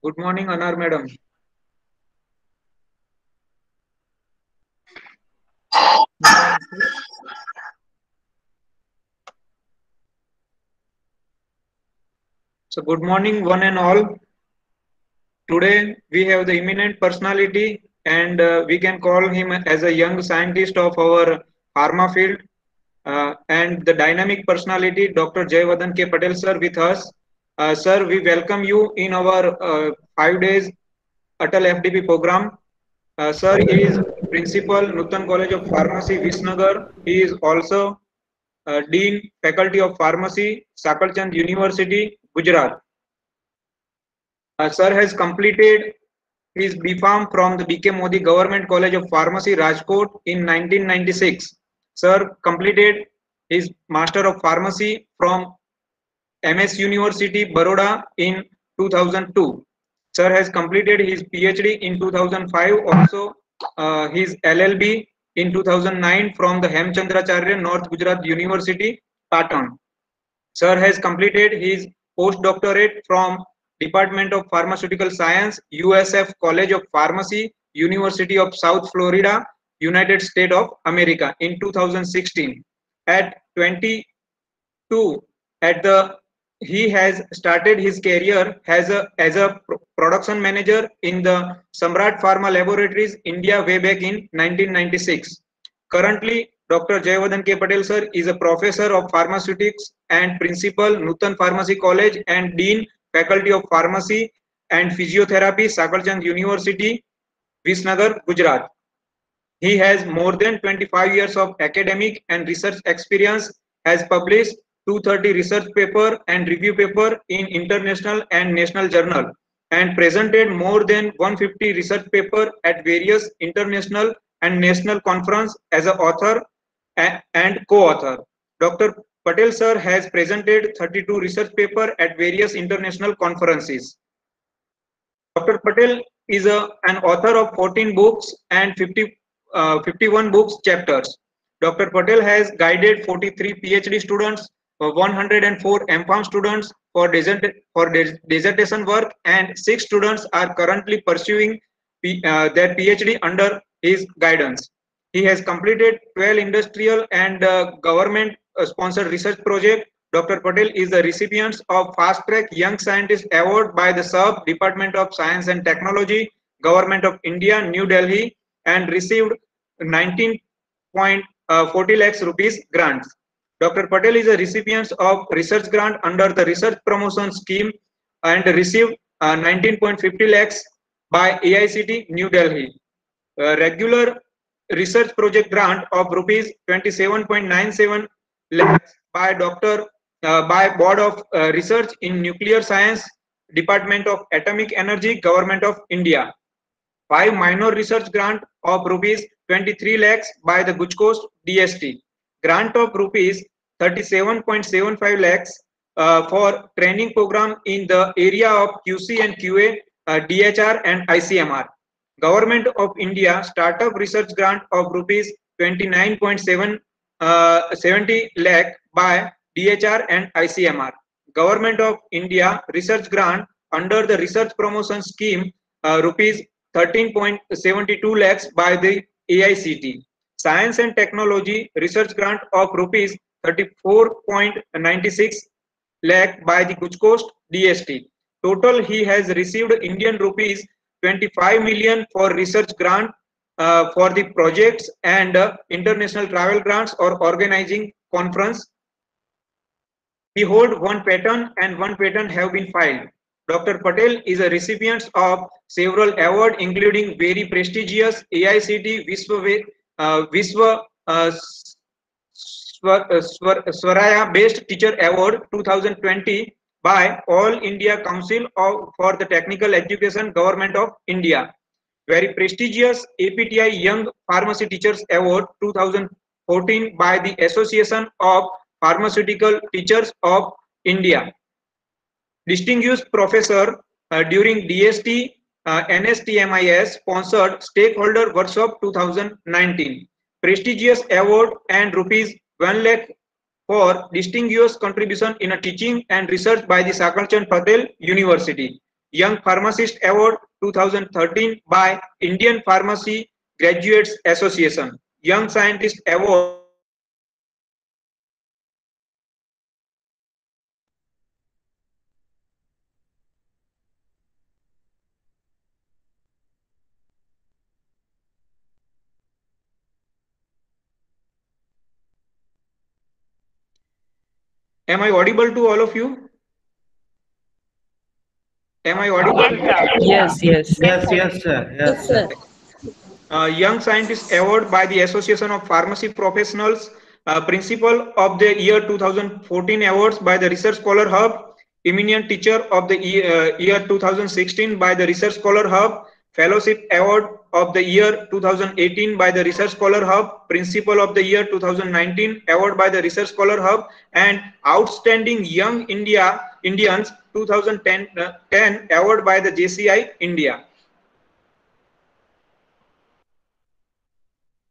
Good morning, Anar madam. So, good morning, one and all. Today, we have the eminent personality, and we can call him as a young scientist of our pharma field, and the dynamic personality, Dr. Jayavardhan K. Patel, sir, with us. Sir, we welcome you in our 5 days Atal FDP program. Sir is Principal, Nutan College of Pharmacy, Visnagar. He is also Dean, Faculty of Pharmacy, Sakalchand University, Gujarat. Sir has completed his B.Pharm from the B.K. Modi Government College of Pharmacy, Rajkot in 1996. Sir completed his Master of Pharmacy from MS University, Baroda in 2002. Sir has completed his PhD in 2005, also his LLB in 2009 from the Hemchandracharya North Gujarat University, Patan. Sir has completed his postdoctorate from Department of Pharmaceutical Science, USF College of Pharmacy, University of South Florida, United States of America in 2016. At 22, at the he has started his career as a production manager in the Samrat Pharma Laboratories, India, way back in 1996. Currently, Dr. Jayavardhan K. Patel sir is a professor of pharmaceutics and principal, Nutan Pharmacy College, and Dean, Faculty of Pharmacy and Physiotherapy, Sakalchand University, Visnagar, Gujarat. He has more than 25 years of academic and research experience, has published 230 research paper and review paper in international and national journal, and presented more than 150 research paper at various international and national conference as an author and co-author. Dr. Patel sir has presented 32 research paper at various international conferences. Dr. Patel is an author of 14 books and 51 books chapters. Dr. Patel has guided 43 PhD students, 104 MPharm students for dissertation work, and 6 students are currently pursuing their PhD under his guidance. He has completed 12 industrial and government sponsored research projects. Dr. Patel is the recipient of Fast Track Young Scientist Award by the SUB, Department of Science and Technology, Government of India, New Delhi, and received 19.40 lakhs rupees grants. Dr. Patel is a recipient of research grant under the Research Promotion Scheme and received 19.50 lakhs by AICT New Delhi. Regular research project grant of rupees 27.97 lakhs by by Board of Research in Nuclear Science, Department of Atomic Energy, Government of India. 5 minor research grant of rupees 23 lakhs by the Guj Coast DST. Grant of rupees 37.75 lakhs for training program in the area of QC and QA, DHR and ICMR. Government of India Startup Research Grant of rupees 29.70 lakh by DHR and ICMR. Government of India Research Grant under the Research Promotion Scheme rupees 13.72 lakhs by the AICT. Science and Technology Research Grant of rupees 34.96 lakh by the Guj Coast DST. Total he has received Indian rupees 25 million for research grant for the projects and international travel grants or organizing conference. We hold 1 patent and 1 patent have been filed. Dr. Patel is a recipient of several awards including very prestigious AICT Visva Swaraya Best Teacher Award 2020 by All India Council for the Technical Education, Government of India. Very prestigious APTI Young Pharmacy Teachers Award 2014 by the Association of Pharmaceutical Teachers of India. Distinguished Professor during DST NSTMIS sponsored Stakeholder Workshop 2019. Prestigious award and rupees 1 lakh for distinguished contribution in a teaching and research by the Sakalchand Patel University. Young Pharmacist Award 2013 by Indian Pharmacy Graduates Association. Young Scientist Award. Am I audible to all of you? Am I audible? Yes, yes. Yes, yes, sir. Yes, sir. Young Scientist Award by the Association of Pharmacy Professionals, Principal of the Year 2014 Awards by the Research Scholar Hub, Eminent Teacher of the Year 2016 by the Research Scholar Hub, Fellowship Award of the Year 2018 by the Research Scholar Hub, Principal of the Year 2019 Award by the Research Scholar Hub, and Outstanding Young Indians 2010 Award by the JCI India.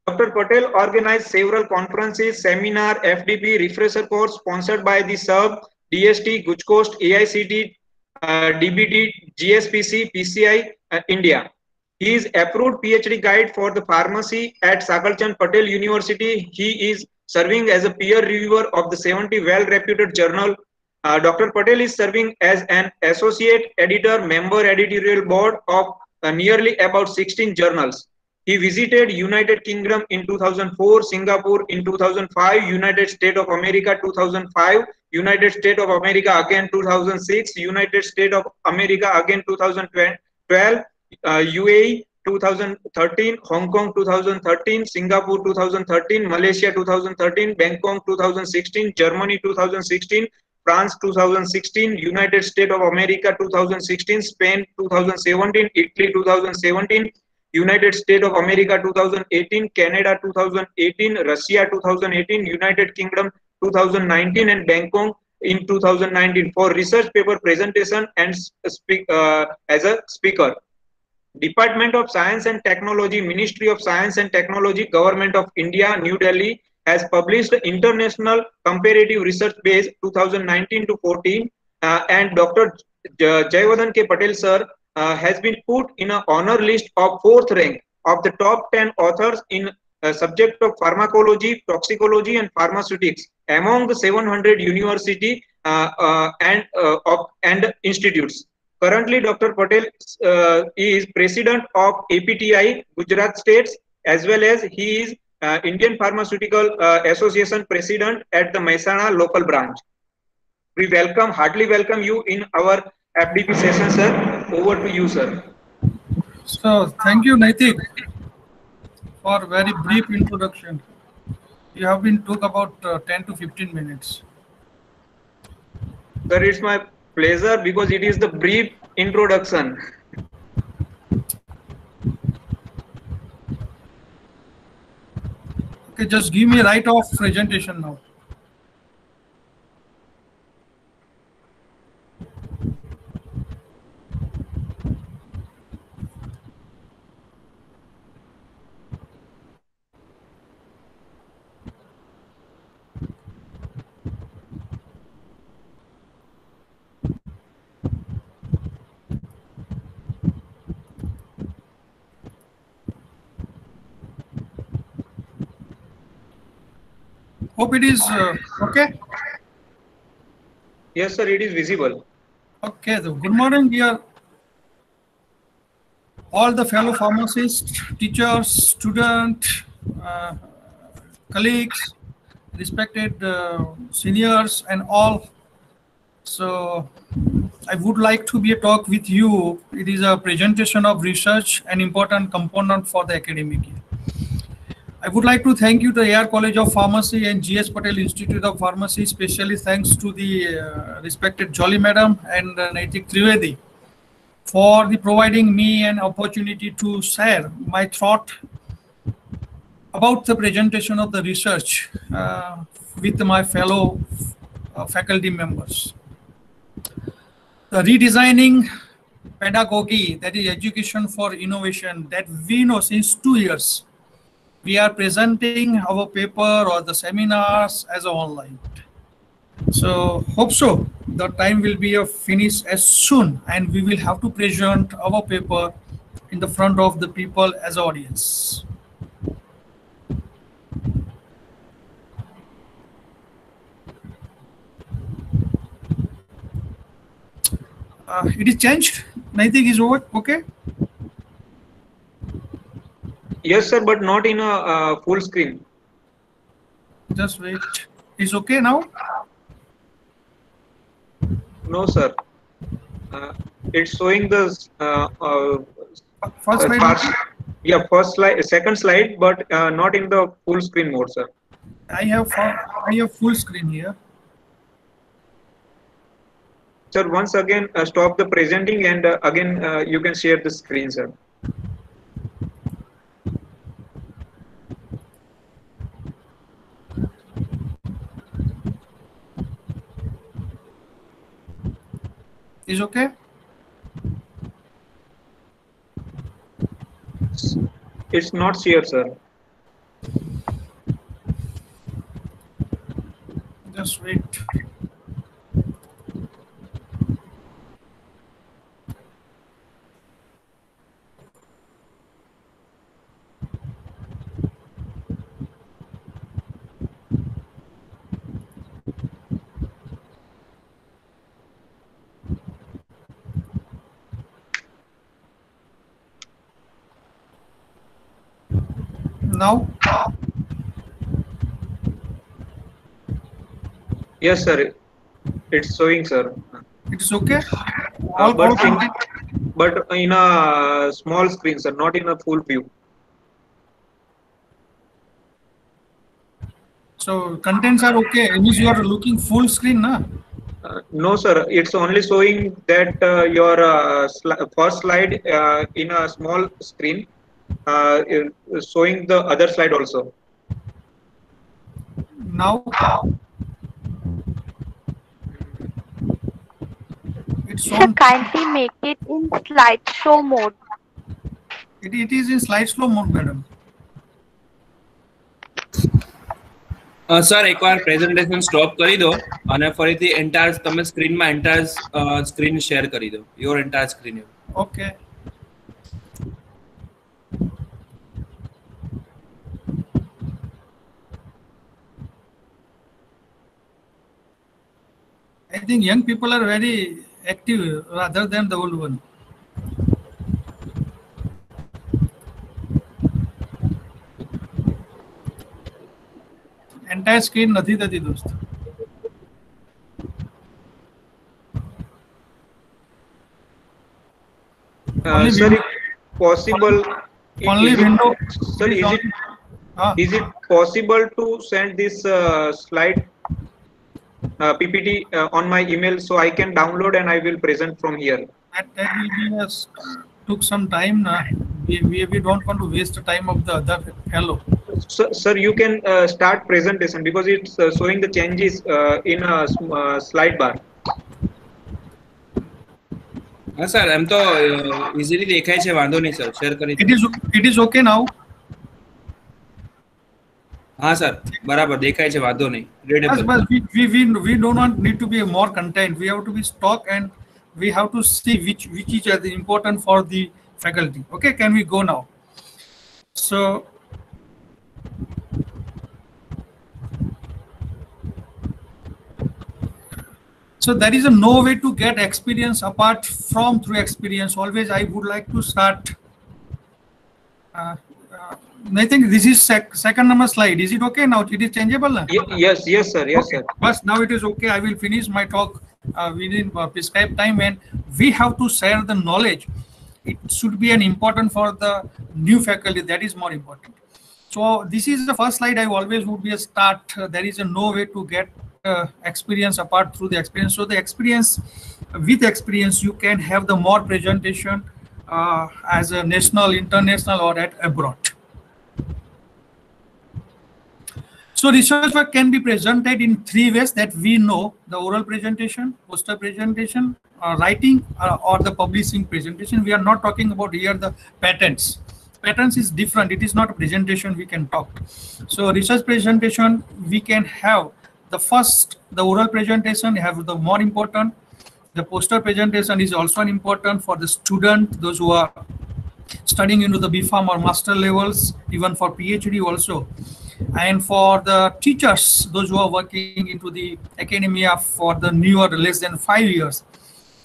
Dr. Patel organized several conferences, seminar, FDP, refresher course sponsored by the SUB, DST, Gujarat, AICT, DBT, GSPC, PCI, India. He is approved PhD guide for the pharmacy at Sakalchand Patel University. He is serving as a peer reviewer of the 70 well-reputed journal. Dr. Patel is serving as an associate editor, member editorial board of nearly about 16 journals. He visited United Kingdom in 2004, Singapore in 2005, United States of America 2005, United States of America again 2006, United States of America again 2012, UAE 2013, Hong Kong 2013, Singapore 2013, Malaysia 2013, Bangkok 2016, Germany 2016, France 2016, United States of America 2016, Spain 2017, Italy 2017, United States of America 2018, Canada 2018, Russia 2018, United Kingdom 2019, and Bangkok in 2019 for research paper presentation and as a speaker. Department of Science and Technology, Ministry of Science and Technology, Government of India, New Delhi has published International Comparative Research Base 2019 to 14 and Dr. Jayawardhan K. Patel sir has been put in an honor list of 4th rank of the top 10 authors in subject of pharmacology, toxicology, and pharmaceutics among the 700 university and institutes. Currently, Dr. Patel is president of APTI Gujarat States, as well as he is Indian Pharmaceutical Association president at the Mehsana local branch. We heartily welcome you in our FDP session, sir. Over to you, sir. So, thank you, Naitik, for a very brief introduction. You have been took about 10 to 15 minutes. Sir, it's my pleasure because it is the brief introduction. Okay, just give me right off presentation now. Hope it is okay. Yes, sir, it is visible. Okay, so good morning, dear all the fellow pharmacists, teachers, students, colleagues, respected seniors, and all. So I would like to be a talk with you. It is a presentation of research, an important component for the academic year. I would like to thank you to AR College of Pharmacy and GS Patel Institute of Pharmacy, especially thanks to the respected Jolly Madam and Naitik Trivedi for providing me an opportunity to share my thought about the presentation of the research with my fellow faculty members. The redesigning pedagogy, that is education for innovation, that we know since 2 years. We are presenting our paper or the seminars as online. So hope so the time will be finished as soon, and we will have to present our paper in the front of the people as audience. It is changed. Naitik is over. Okay. Yes, sir, but not in a full screen. Just wait. Is okay now? No, sir. It's showing the First slide. first slide, second slide, but not in the full screen mode, sir. I have full screen here. Sir, once again, stop the presenting, and again you can share the screen, sir. Is okay? It's not share, sir. Just wait. Now? Yes, sir. It's showing, sir. It is okay? But in a small screen, sir, not in a full view. So contents are okay. It means you are looking full screen, na? No, sir. It's only showing that your first slide in a small screen, is showing the other slide also. Now? It's Sir, on. kindly make it in slideshow mode. It is in slideshow mode, madam. Sir એકવાર presentation stop કરી દો અને ફરીથી entire તમે સ્ક્રીનમાં entire screen share કરી દો your entire screen. Okay. I think young people are very active rather than the old one. Entire screen નથી થતી દોસ્ત. Sir, if possible, Only is it- window. Sir, is it possible to send this slide PPT on my email so I can download and I will present from here? That will be took some time. We don't want to waste the time of the other fellow. Sir, you can start presentation because it's showing the changes in a slide bar. હા sir એમ તો easily દેખાય છે વાંધો નહીં sir share કરી It is okay now. હા sir બરાબર દેખાય છે વાંધો નહીં readable. But we do not need to be more content. We have to be stock and we have to see which is the important for the faculty. Okay, can we go now? So there is no way to get experience apart from through experience. Always I would like to start. I think this is second number slide. Is it okay now? It is changeable now? Yes, sir. Yes, Okay. sir. But now it is okay. I will finish my talk within prescribed time, and we have to share the knowledge. It should be an important for the new faculty. That is more important. So this is the first slide. I always would be a start. There is no way to get experience apart through the experience. So the experience, with experience, you can have the more presentation as a national, international, or at abroad. So research work can be presented in three ways that we know: the oral presentation, poster presentation, writing, or the publishing presentation. We are not talking about here the patents. Patents is different. It is not a presentation we can talk. So research presentation, we can have the oral presentation have the more important. The poster presentation is also an important for the student, those who are studying into the BPharm or master levels, even for PhD also. And for the teachers, those who are working into the academia for the newer less than 5 years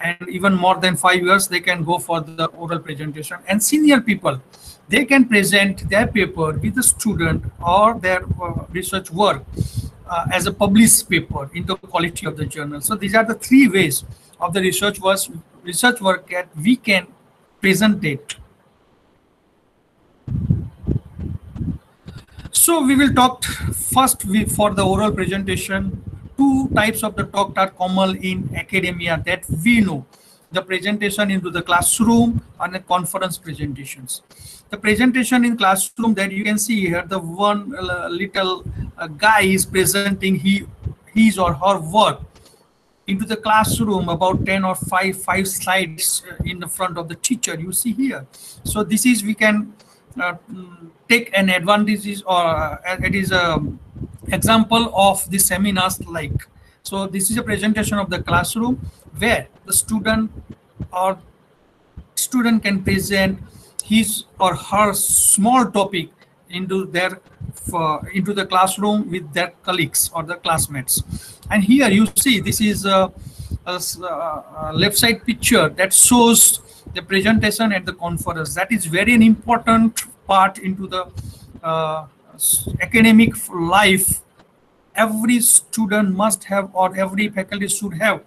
and even more than 5 years, they can go for the oral presentation. And senior people, they can present their paper with the student or their research work as a published paper in the quality of the journal. So these are the 3 ways of the research work that we can present it. So we will talk first for the oral presentation. 2 types of the talk are common in academia that we know: the presentation into the classroom and the conference presentations. The presentation in classroom that you can see here, the one little guy is presenting his or her work into the classroom, about 10 or 5 slides in the front of the teacher, you see here. So this is, we can take an advantage, or it is a example of the seminars like. So this is a presentation of the classroom where the student can present his or her small topic into the classroom with their colleagues or the classmates. And here you see, this is a left side picture that shows the presentation at the conference. That is very an important part into the academic life. Every student must have, or every faculty should have,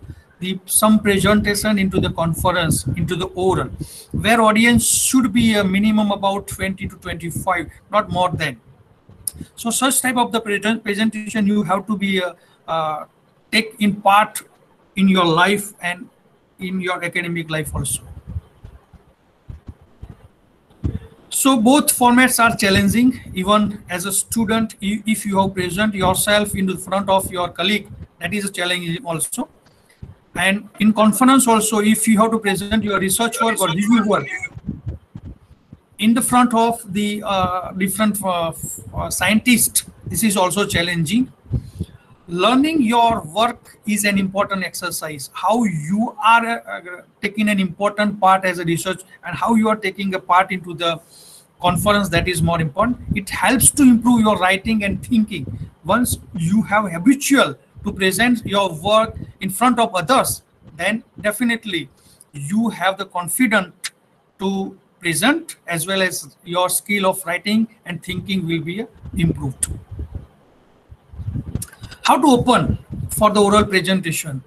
some presentation into the conference, into the oral, where audience should be a minimum about 20 to 25, not more than. So such type of the presentation you have to be take in part in your life and in your academic life also. So both formats are challenging. Even as a student, if you have present yourself in the front of your colleague, that is a challenge also. And in conference also, if you have to present your research work or review work in the front of the different scientists, this is also challenging. Learning your work is an important exercise. How you are taking an important part as a research and how you are taking a part into the conference, that is more important. It helps to improve your writing and thinking. Once you have habitual to present your work in front of others, then definitely you have the confidence to present, as well as your skill of writing and thinking will be improved. How to open for the oral presentation?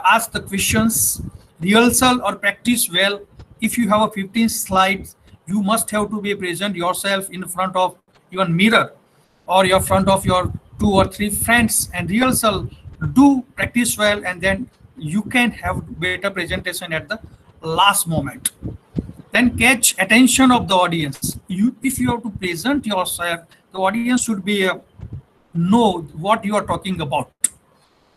Ask the questions, rehearsal or practice well. If you have a 15 slides, you must have to be present yourself in front of your mirror or your front of your 2 or 3 friends, and rehearsal, do practice well, and then you can have better presentation at the last moment. Then catch attention of the audience. If you have to present yourself, the audience should be know what you are talking about.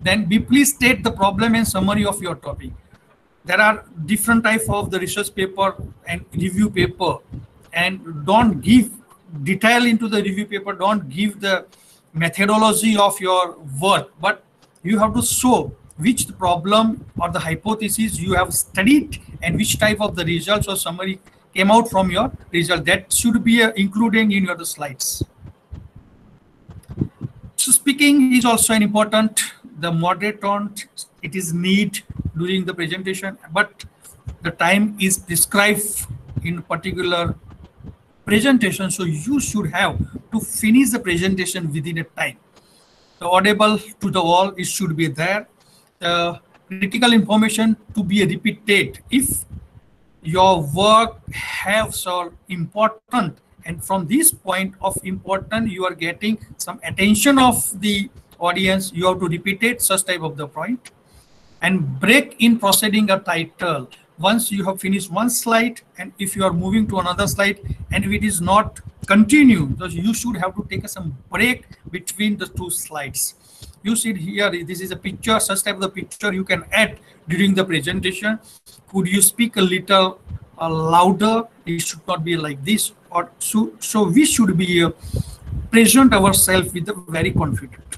Then please state the problem and summary of your topic. There are different types of the research paper and review paper, and don't give detail into the review paper, don't give the methodology of your work, but you have to show which problem or the hypothesis you have studied and which type of the results or summary came out from your result. That should be including in your slides. So speaking is also an important. The moderate tone, it is need during the presentation, but the time is prescribed in particular presentation, so you should have to finish the presentation within a time. The audible to the all, it should be there. Critical information to be repeated. If your work has so important, and from this point of important, you are getting some attention of the audience, you have to repeat it, such type of the point. And break in proceeding a title. Once you have finished one slide, and if you are moving to another slide, and if it is not continue, you should have to take some break between the 2 slides. You see here, this is a picture, such type of the picture you can add during the presentation. Could you speak a little louder? It should not be like this. Or so we should be present ourselves with a very confident.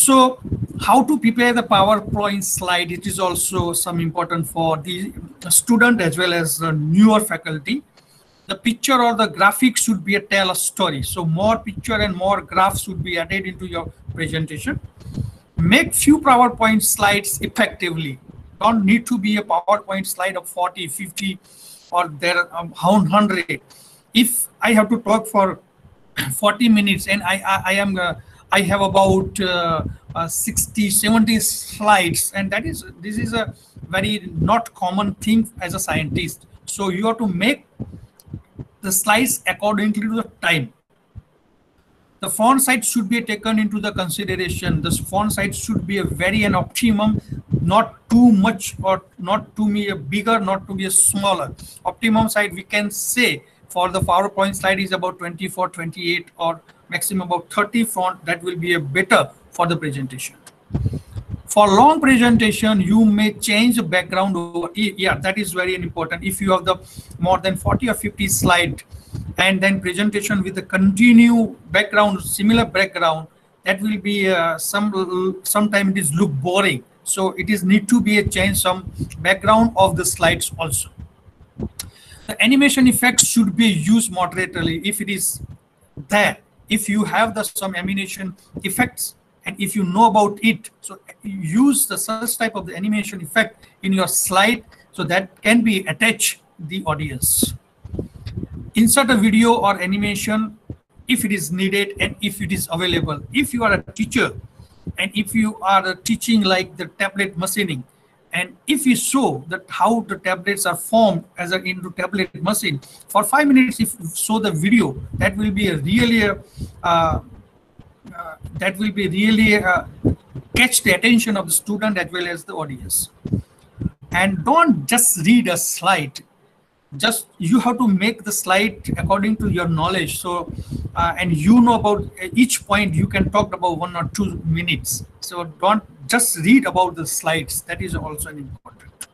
So how to prepare the PowerPoint slide, it is also some important for the student as well as the newer faculty. The picture or the graphic should be a tell a story. So more picture and more graphs should be added into your presentation. Make few PowerPoint slides effectively. Don't need to be a PowerPoint slide of 40, 50 or there 100. If I have to talk for 40 minutes and I have about 60, 70 slides, and this is a very not common thing as a scientist. So you have to make the slides according to the time. The font size should be taken into the consideration. The font size should be a very an optimum, not too much or not to be a bigger, not to be a smaller. Optimum size we can say for the PowerPoint slide is about 24, 28 or maximum about 30 font. That will be a better for the presentation. For long presentation, you may change the background over. Yeah, that is very important. If you have the more than 40 or 50 slide and then presentation with the continue background, similar background, that will be sometimes it is look boring. So it is need to be a change some background of the slides also. The animation effects should be used moderately if it is there. If you have some animation effects and if you know about it, so use the such type of the animation effect in your slide so that can be attached the audience. Insert a video or animation if it is needed and if it is available. If you are a teacher and if you are teaching like the tablet machining, and if you show that how the tablets are formed as an into tablet machine for 5 minutes, if you show the video, that will be a really catch the attention of the student as well as the audience. And don't just read a slide. Just you have to make the slide according to your knowledge. So and you know about each point, you can talk about 1 or 2 minutes. So don't just read about the slides. That is also important.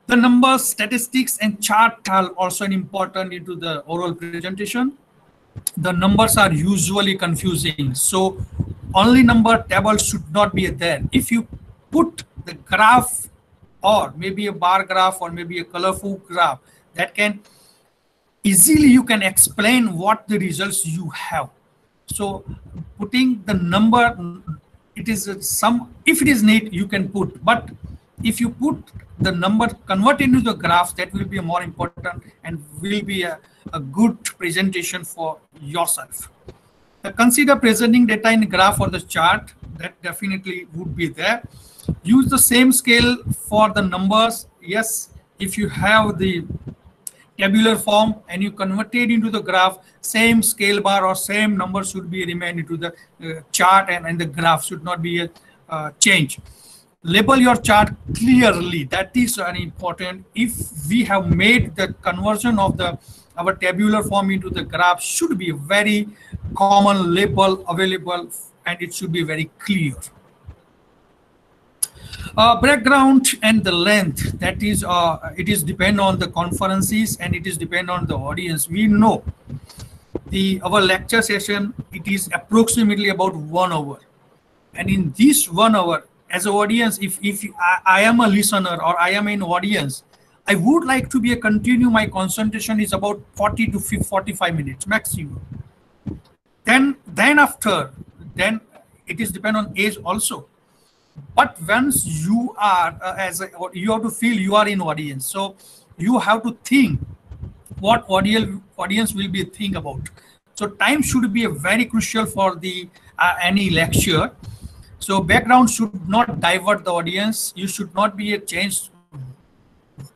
The numbers, statistics and chart are also important into the oral presentation. The numbers are usually confusing. So only number table should not be there. If you put the graph or maybe a bar graph or maybe a colorful graph, that can easily you can explain what the results you have. So putting the number, it is some, if it is neat you can put, but if you put the number convert into the graph, that will be more important and will be a good presentation for yourself. Consider presenting data in graph or the chart. That definitely would be there. Use the same scale for the numbers. Yes, if you have the tabular form and you convert it into the graph, same scale bar or same number should be remain into the chart and the graph should not be a change. Label your chart clearly. That is very important. If we have made the conversion of our tabular form into the graph, should be a very common label available and it should be very clear. Background and the length, that is it is depend on the conferences and it is depend on the audience. We know our lecture session, it is approximately about 1 hour, and in this 1 hour as an audience, if I am a listener or I am an audience, I would like to be a continue my concentration is about 40 to 45 minutes maximum. Then then it is depend on age also. But once you are you have to feel you are in audience, so you have to think what audience will be think about. So time should be very crucial for the any lecture. So background should not divert the audience. You should not be a change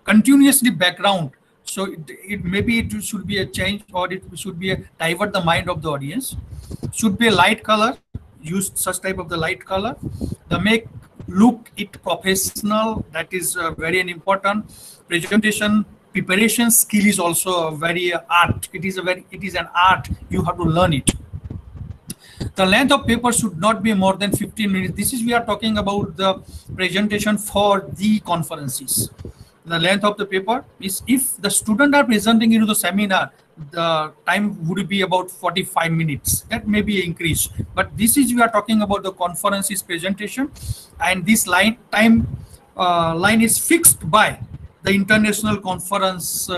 continuously background. So maybe it should be a change or it should be a divert the mind of the audience. Should be a light color. Use such type of the light color. The make look it professional. That is very important. Presentation preparation skill is also a very art. It is an art. You have to learn it. The length of paper should not be more than 15 minutes. This is we are talking about the presentation for the conferences. The length of the paper is if the student are presenting into the seminar, the time would be about 45 minutes. That may be increased, but this is, we are talking about the conference's presentation, and this line is fixed by the international conference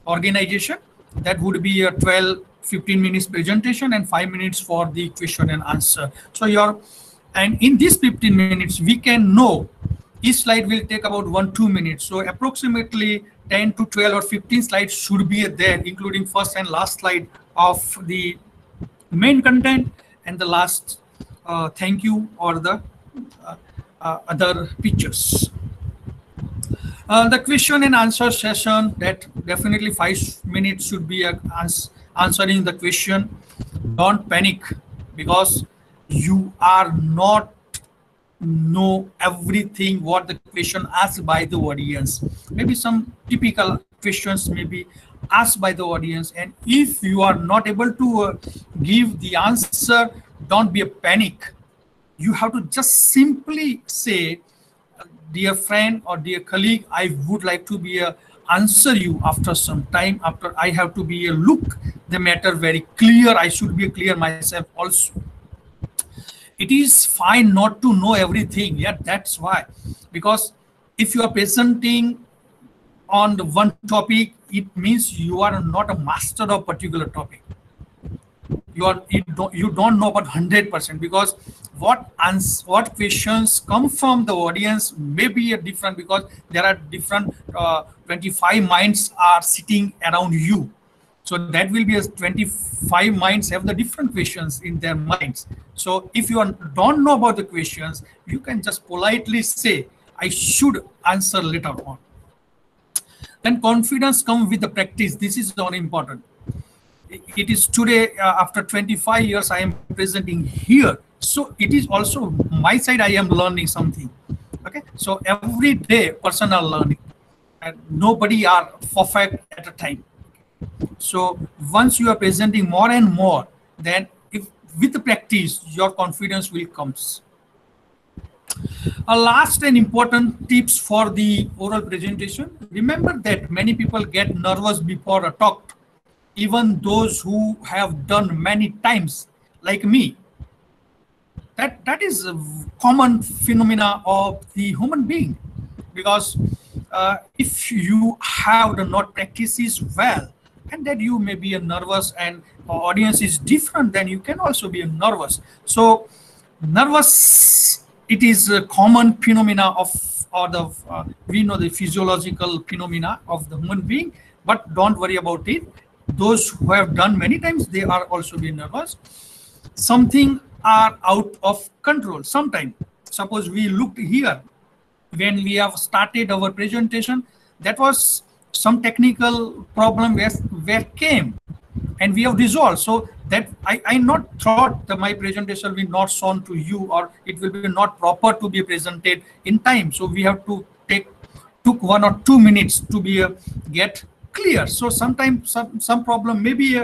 organization. That would be a 12-15 minutes presentation and 5 minutes for the question and answer. So and in these 15 minutes, we can know each slide will take about 1-2 minutes. So approximately 10 to 12 or 15 slides should be there, including first and last slide of the main content and the last thank you or the other pictures. The question and answer session, that definitely 5 minutes should be answering the question. Don't panic, because you are not know everything what the question asked by the audience. Maybe some typical questions may be asked by the audience, and if you are not able to give the answer, don't be a panic. You have to just simply say, dear friend or dear colleague, I would like to be answer you after some time, after I have to be look the matter very clear. I should be clear myself also. It is fine not to know everything. Yeah, that's why. Because if you are presenting on the one topic, it means you are not a master of particular topic. You don't know about 100%, because what questions come from the audience may be different, because there are different 25 minds are sitting around you. So that will be 25 minds have the different questions in their minds. So if you don't know about the questions, you can just politely say, I should answer later on. Then confidence comes with the practice. This is very important. It is today, after 25 years, I am presenting here. So it is also my side, I am learning something. Okay, so every day personal learning, and nobody are perfect at a time. So once you are presenting more and more, then with the practice, your confidence will come. A last and important tips for the oral presentation. Remember that many people get nervous before a talk, even those who have done many times, like me. That is a common phenomena of the human being, because if you have not practices well, and that you may be nervous, and audience is different, then you can also be nervous. So nervous, it is a common phenomena we know the physiological phenomena of the human being, but don't worry about it. Those who have done many times, they are also being nervous. Something are out of control. Sometimes, suppose we looked here when we have started our presentation, that was some technical problem where came, and we have resolved. So that I not thought that my presentation will not shown to you, or it will be not proper to be presented in time. So we have to took 1 or 2 minutes to be get clear. So sometimes some problem may be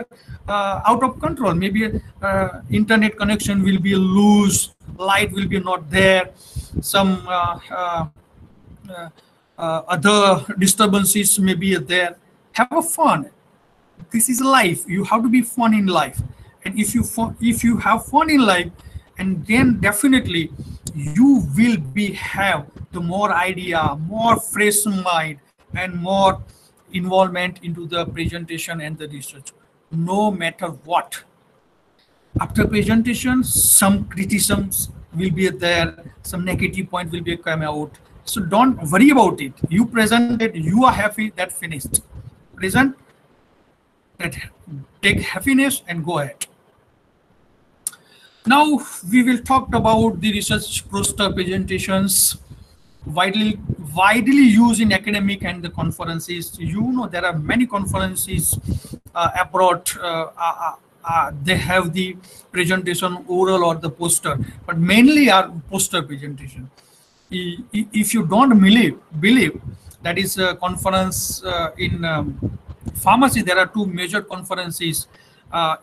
out of control. Maybe internet connection will be loose, light will be not there, some other disturbances may be there. Have a fun. This is life. You have to be fun in life, and if you have fun in life, and then definitely you will have the more idea, more fresh mind, and more involvement into the presentation and the research. No matter what, after presentation, some criticisms will be there, some negative point will be come out. So don't worry about it. You presented, you are happy, that finished. Present, that take happiness and go ahead. Now we will talk about the research poster presentations, widely used in academic and the conferences. You know, there are many conferences abroad. They have the presentation oral or the poster, but mainly are poster presentation. If you don't believe that is a conference in pharmacy, there are two major conferences.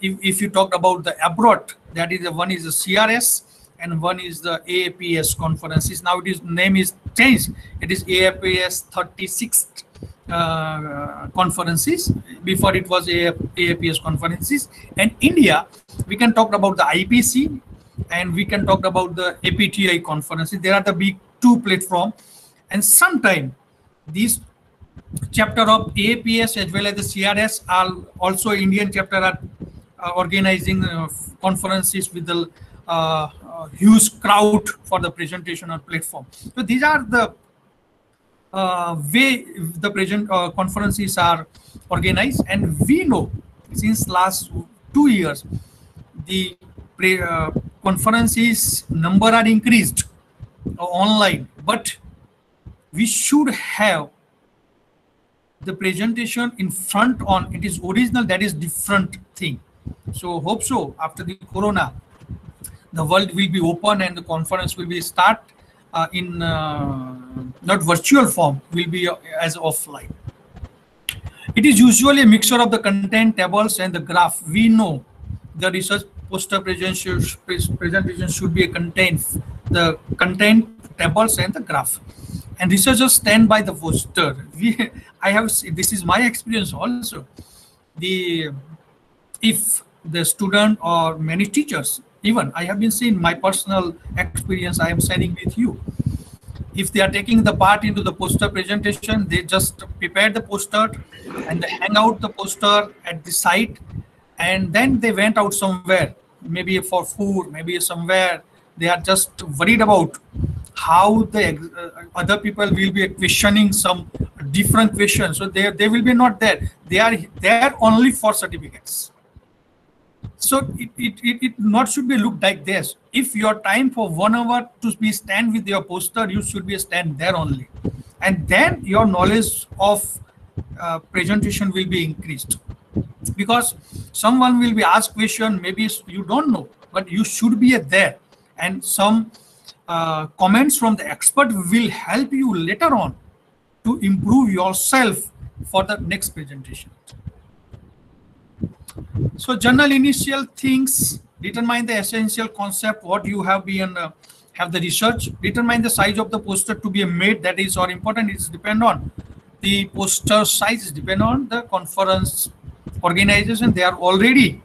If you talk about the abroad, that is one is the CRS and one is the AAPS conferences. Now name is changed. It is AAPS 36th conferences. Before it was AAPS conferences. And India, we can talk about the IPC and we can talk about the APTI conferences. There are the big two platforms. And sometime these chapter of AAPS as well as the CRS are also Indian chapter are organizing conferences with the huge crowd for the presentation on platform. So these are the way the present conferences are organized, and we know since last 2 years the conferences number are increased online, but we should have the presentation in front on it is original, that is different thing. So hope so after the corona the world will be open and the conference will be start in not virtual form, will be as offline. It is usually a mixture of the content, tables and the graph. We know the research poster presentation should be a content, the content, tables and the graph. And researchers stand by the poster. This is my experience also. If the student or many teachers, even I have been seeing my personal experience, I am sharing with you. If they are taking the part into the poster presentation, they just prepare the poster and they hang out the poster at the site, and then they went out somewhere, maybe for food, maybe somewhere. They are just worried about how the other people will be questioning some different questions. So they will be not there. They are there only for certificates. So it not should be looked like this. If your time for 1 hour to be stand with your poster, you should be stand there only, and then your knowledge of presentation will be increased, because someone will be asked question, maybe you don't know, but you should be there, and some comments from the expert will help you later on to improve yourself for the next presentation. So journal initial things, determine the essential concept, what you have been have the research, determine the size of the poster to be made, that is or important, it depend on the poster size, depend on the conference organization. They are already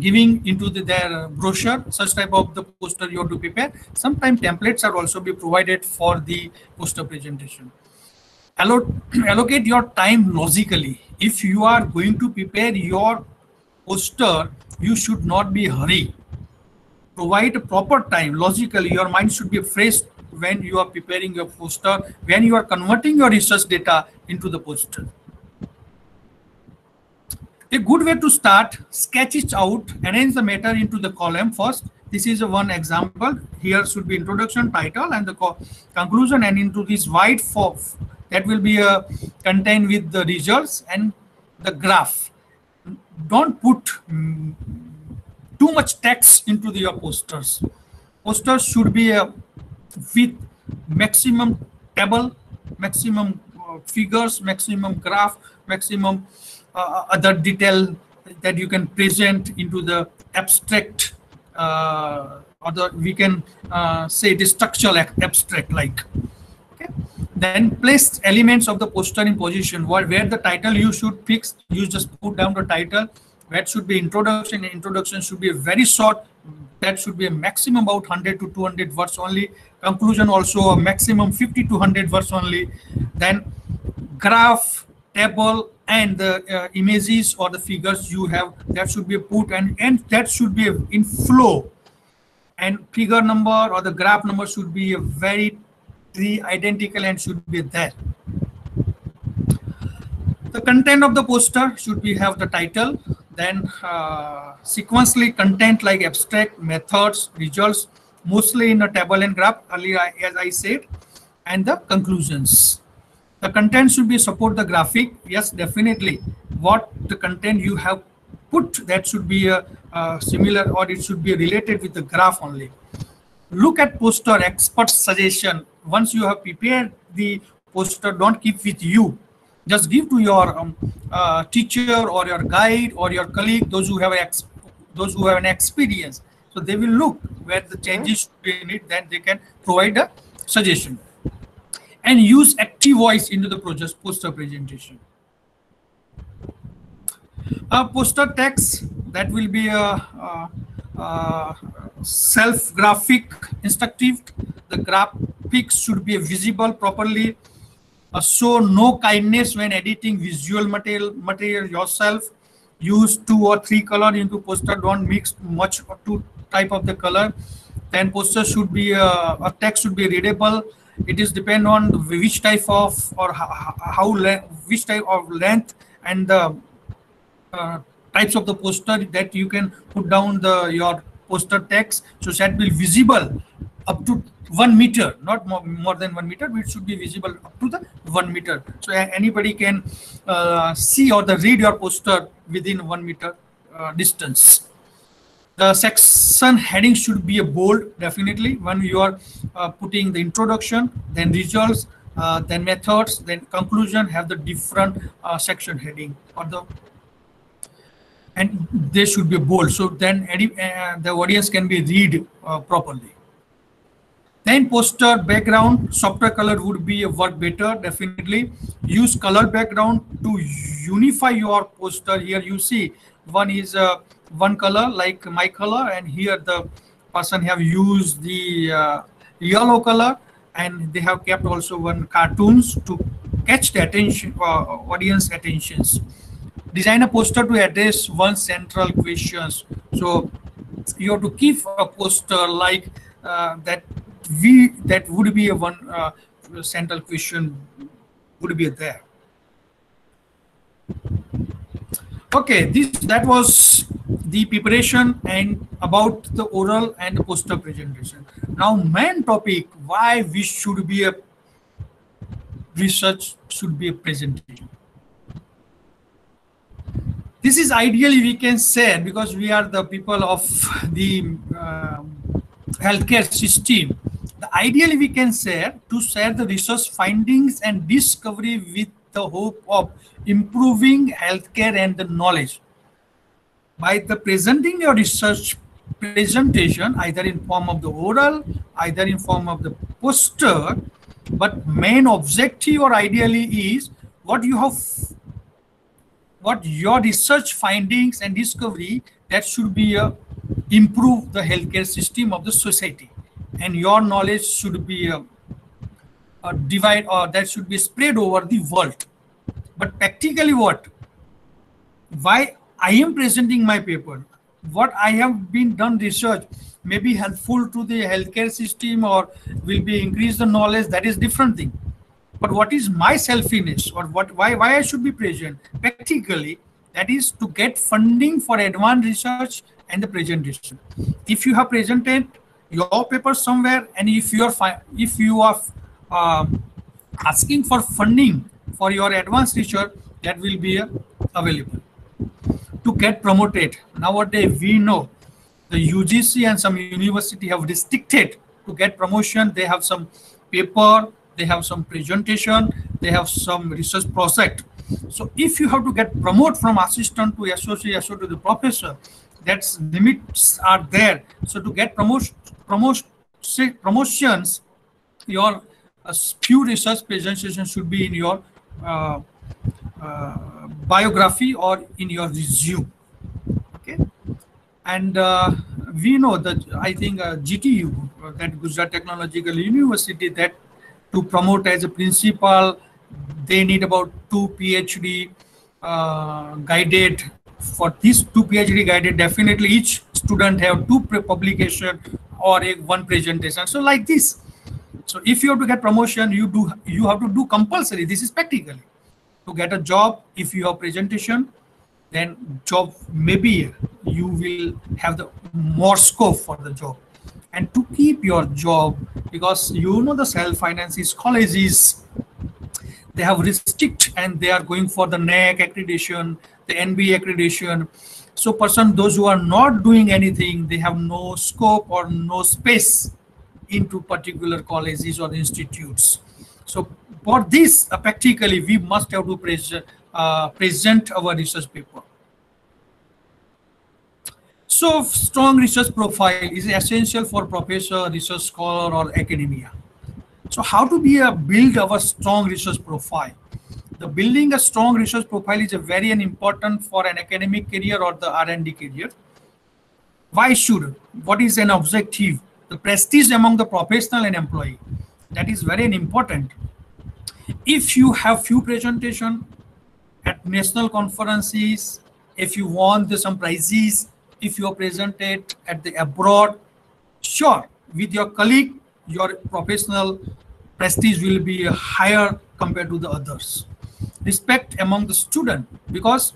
giving into their brochure such type of the poster you have to prepare. Sometimes templates are also be provided for the poster presentation. Allocate your time logically. If you are going to prepare your poster, you should not be hurry. Provide a proper time logically. Your mind should be fresh when you are preparing your poster, when you are converting your research data into the poster. A good way to start, sketch it out, arrange the matter into the column first. This is one example. Here should be introduction, title and the conclusion, and into this white form that will be contained with the results and the graph. Don't put too much text into your posters. Posters should be with maximum table, maximum figures, maximum graph, maximum other detail that you can present into the abstract, we can say it is structural abstract like. Okay. Then place elements of the poster in position where the title you should fix. You just put down the title. That should be introduction. Introduction should be very short. That should be a maximum about 100 to 200 words only. Conclusion also a maximum 50 to 100 words only. Then graph, table and the images or the figures you have, that should be put, and that should be in flow, and figure number or the graph number should be very identical and should be there. The content of the poster should be have the title, then sequentially content like abstract, methods, results, mostly in a table and graph earlier as I said, and the conclusions. The content should be support the graphic. Yes, definitely. What the content you have put, that should be similar, or it should be related with the graph only. Look at poster expert suggestion. Once you have prepared the poster, don't keep with you. Just give to your teacher or your guide or your colleague, those who have an experience. So they will look where the changes should be in it, then they can provide a suggestion. and use active voice into the poster presentation. Poster text, that will be a self-graphic instructive. The graphics should be visible properly. Show no kindness when editing visual material yourself. Use 2 or 3 color into poster. Don't mix much or 2 type of the color. Then poster should be a text should be readable. It is depend on which type of or which type of length and the types of the poster that you can put down your poster text, so that will visible up to 1 meter, not more than 1 meter, but it should be visible up to the 1 meter. So anybody can see or read your poster within 1 meter distance. The section heading should be a bold, definitely, when you are putting the introduction, then results, then methods, then conclusion, have the different section heading or and they should be bold, so then the audience can be read properly. Then poster background, softer color would be a work better, definitely. Use color background to unify your poster. Here you see one is one color like my color, and here the person have used the yellow color, and they have kept also one cartoons to catch the attention audience attentions. Design a poster to address one central questions. So you have to keep a poster like that would be a one central question would be there. Okay, that was the preparation and about the oral and the poster presentation. Now main topic, why we should be a research should be a presentation. This is ideally we can say, because we are the people of the healthcare system. Ideally we can say to share the research findings and discovery with the hope of improving healthcare and the knowledge. By the presenting your research presentation, either in form of the oral, either in form of the poster, but main objective or ideally is what your research findings and discovery that should be improve the healthcare system of the society, and your knowledge should be a divide or that should be spread over the world. But practically why I am presenting my paper, what I have been done research may be helpful to the healthcare system or will be increase the knowledge, that is different thing. But what is my selfishness or why I should be present? Practically, that is to get funding for advanced research and the presentation. If you have presented your paper somewhere, and if you are asking for funding for your advanced research, that will be available. To get promoted, nowadays we know the UGC and some university have restricted to get promotion. They have some paper, they have some presentation, they have some research project. So if you have to get promote from assistant to associate to the professor, that's limits are there. So to get promotions, your few research presentations should be in your biography or in your resume. Okay, and we know that I think GTU, that Gujarat Technological University, that to promote as a principal, they need about 2 PhD guided. For these 2 PhD guided, definitely each student have 2 publication or one presentation. So like this. So if you have to get promotion, you have to do compulsory. This is practically to get a job. If you have presentation, then job maybe you will have the more scope for the job. And to keep your job, because you know the self-finances colleges, they have restrict and they are going for the NAAC accreditation, the NBA accreditation. So those who are not doing anything, they have no scope or no space into particular colleges or institutes. So for this, practically we must have to present our research paper. So strong research profile is essential for professor, research scholar or academia. So how to build our strong research profile? The building a strong research profile is a very important for an academic career or the R&D career. Why should? What is an objective? The prestige among the professional and employee. That is very important. If you have few presentation at national conferences, if you won some prizes, if you are presented at the abroad, sure, with your colleague, your professional prestige will be higher compared to the others. Respect among the student, because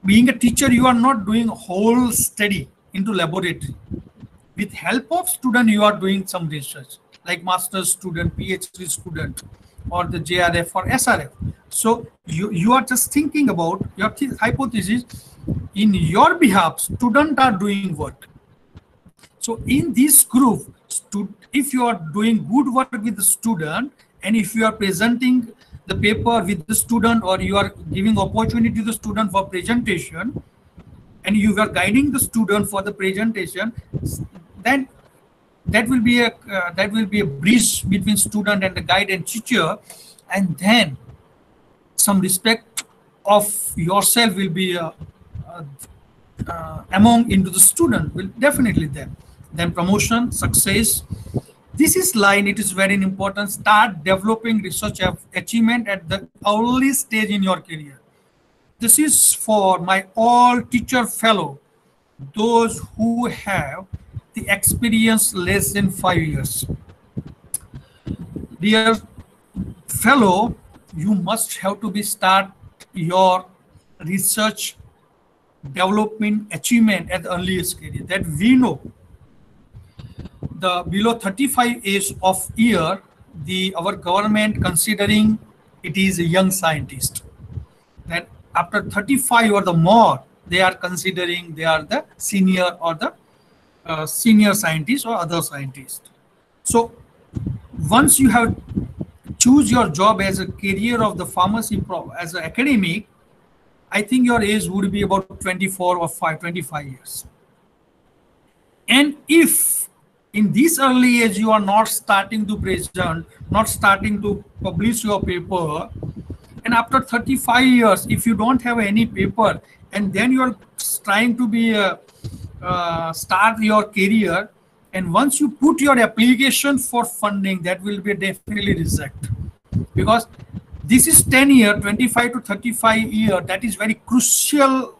being a teacher, you are not doing whole study into laboratory. With help of student, you are doing some research, like master's student, PhD student, or the JRF or SRF. So you are just thinking about your hypothesis. In your behalf, students are doing work. So in this group, if you are doing good work with the student, and if you are presenting the paper with the student, or you are giving opportunity to the student for presentation, and you are guiding the student for the presentation, then that will be a bridge between student and the guide and teacher, and then some respect of yourself will be among into the student will definitely there. Then promotion, success. This is line, it is very important. Start developing research achievement at the early stage in your career. This is for my all teacher fellow, those who have the experience less than 5 years. Dear fellow, you must have to start your research development achievement at the earliest career. That we know. The below 35 age of year, our government considering it is a young scientist. Then after 35 or the more, they are considering they are the senior or the senior scientist or other scientist. So once you have choose your job as a career of the pharmacy as an academic, I think your age would be about 24 or 25 years. And if in this early age you are not starting to present, not starting to publish your paper, and after 35 years, if you don't have any paper, and then you are trying to be start your career, and once you put your application for funding, that will be definitely reject, because this is 10 year, 25 to 35 year. That is very crucial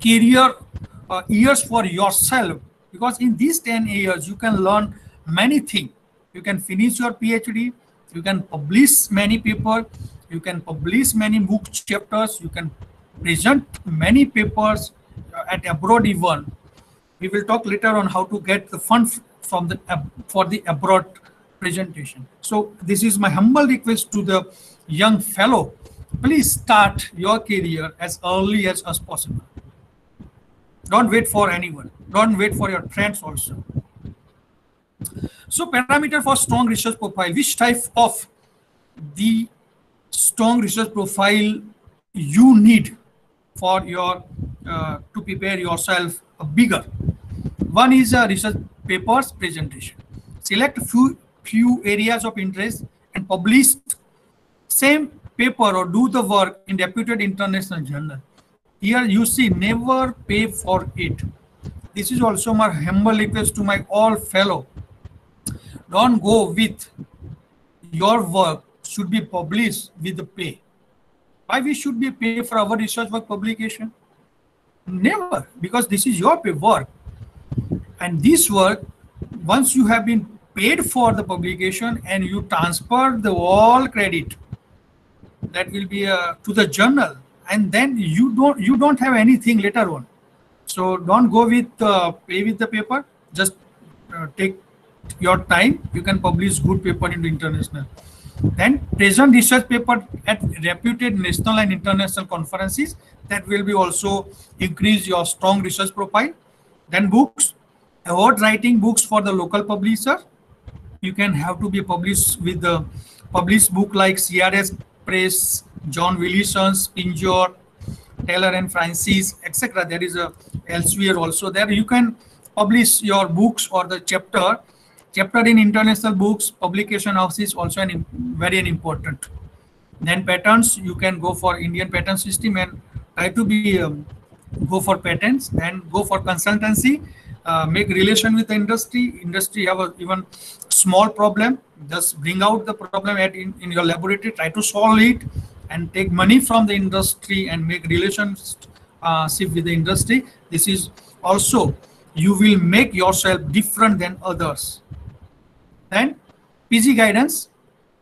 career years for yourself, because in these 10 years you can learn many things. You can finish your PhD, you can publish many papers, you can publish many book chapters, you can present many papers at abroad even. We will talk later on how to get the fund from for the abroad presentation. So this is my humble request to the young fellow. Please start your career as early as possible. Don't wait for anyone. Don't wait for your friends also. So parameter for strong research profile. Which type of the strong research profile you need for your to prepare yourself bigger? One is a research papers presentation. Select few areas of interest and publish same paper or do the work in reputed international journal. Here you see, never pay for it. This is also my humble request to my all fellow. Don't go with your work should be published with the pay. Why we should be paid for our research work publication? Never, because this is your work. And this work, once you have been paid for the publication and you transfer the all credit, that will be to the journal, and then you don't have anything later on. So don't go with pay with the paper. Just take your time. You can publish good paper in the international. Then present research paper at reputed national and international conferences. That will be also increase your strong research profile. Then books, award writing books for the local publisher. You can have to be published with the published book like CRS Press, John Willison's, Pinjor, Taylor and Francis, etc. There is a elsewhere also there. You can publish your books or the chapter Chapter in international books, publication houses also very important. Then patents, you can go for Indian patent system and try to be go for patents, and go for consultancy, make relation with the industry. Industry have a even small problem, just bring out the problem in your laboratory, try to solve it, and take money from the industry and make relationship with the industry. This is also, you will make yourself different than others. Then PG guidance,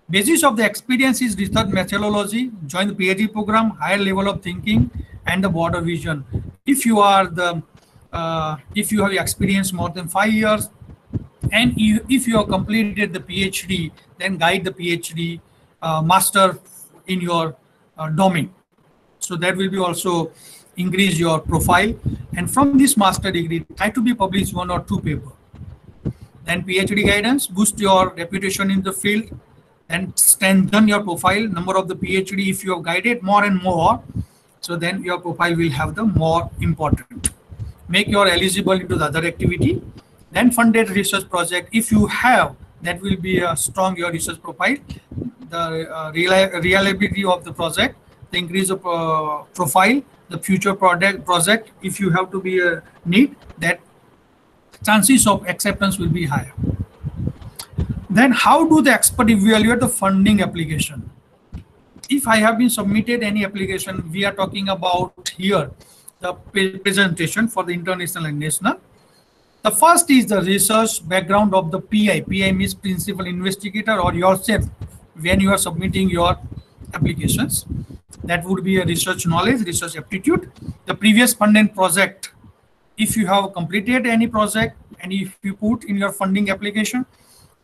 basis of the experience is research methodology, join the PhD program, higher level of thinking, and the broader vision. If you are the if you have experience more than 5 years, and if you have completed the PhD, then guide the PhD master in your domain. So that will be also increase your profile. And from this master degree, try to be published 1 or 2 papers. Then PhD guidance, boost your reputation in the field, and strengthen your profile. Number of the PhD, if you have guided more and more, so then your profile will have the more important. Make your eligible into the other activity. Then funded research project, if you have, that will be a strong your research profile. The reliability of the project, the increase of profile, the future project, if you have to be a need, that chances of acceptance will be higher. Then how do the expert evaluate the funding application? If I have been submitted any application, we are talking about here the presentation for the international and national. The first is the research background of the PI. PI means principal investigator, or yourself when you are submitting your applications. That would be a research knowledge, research aptitude. The previous funded project, if you have completed any project and if you put in your funding application,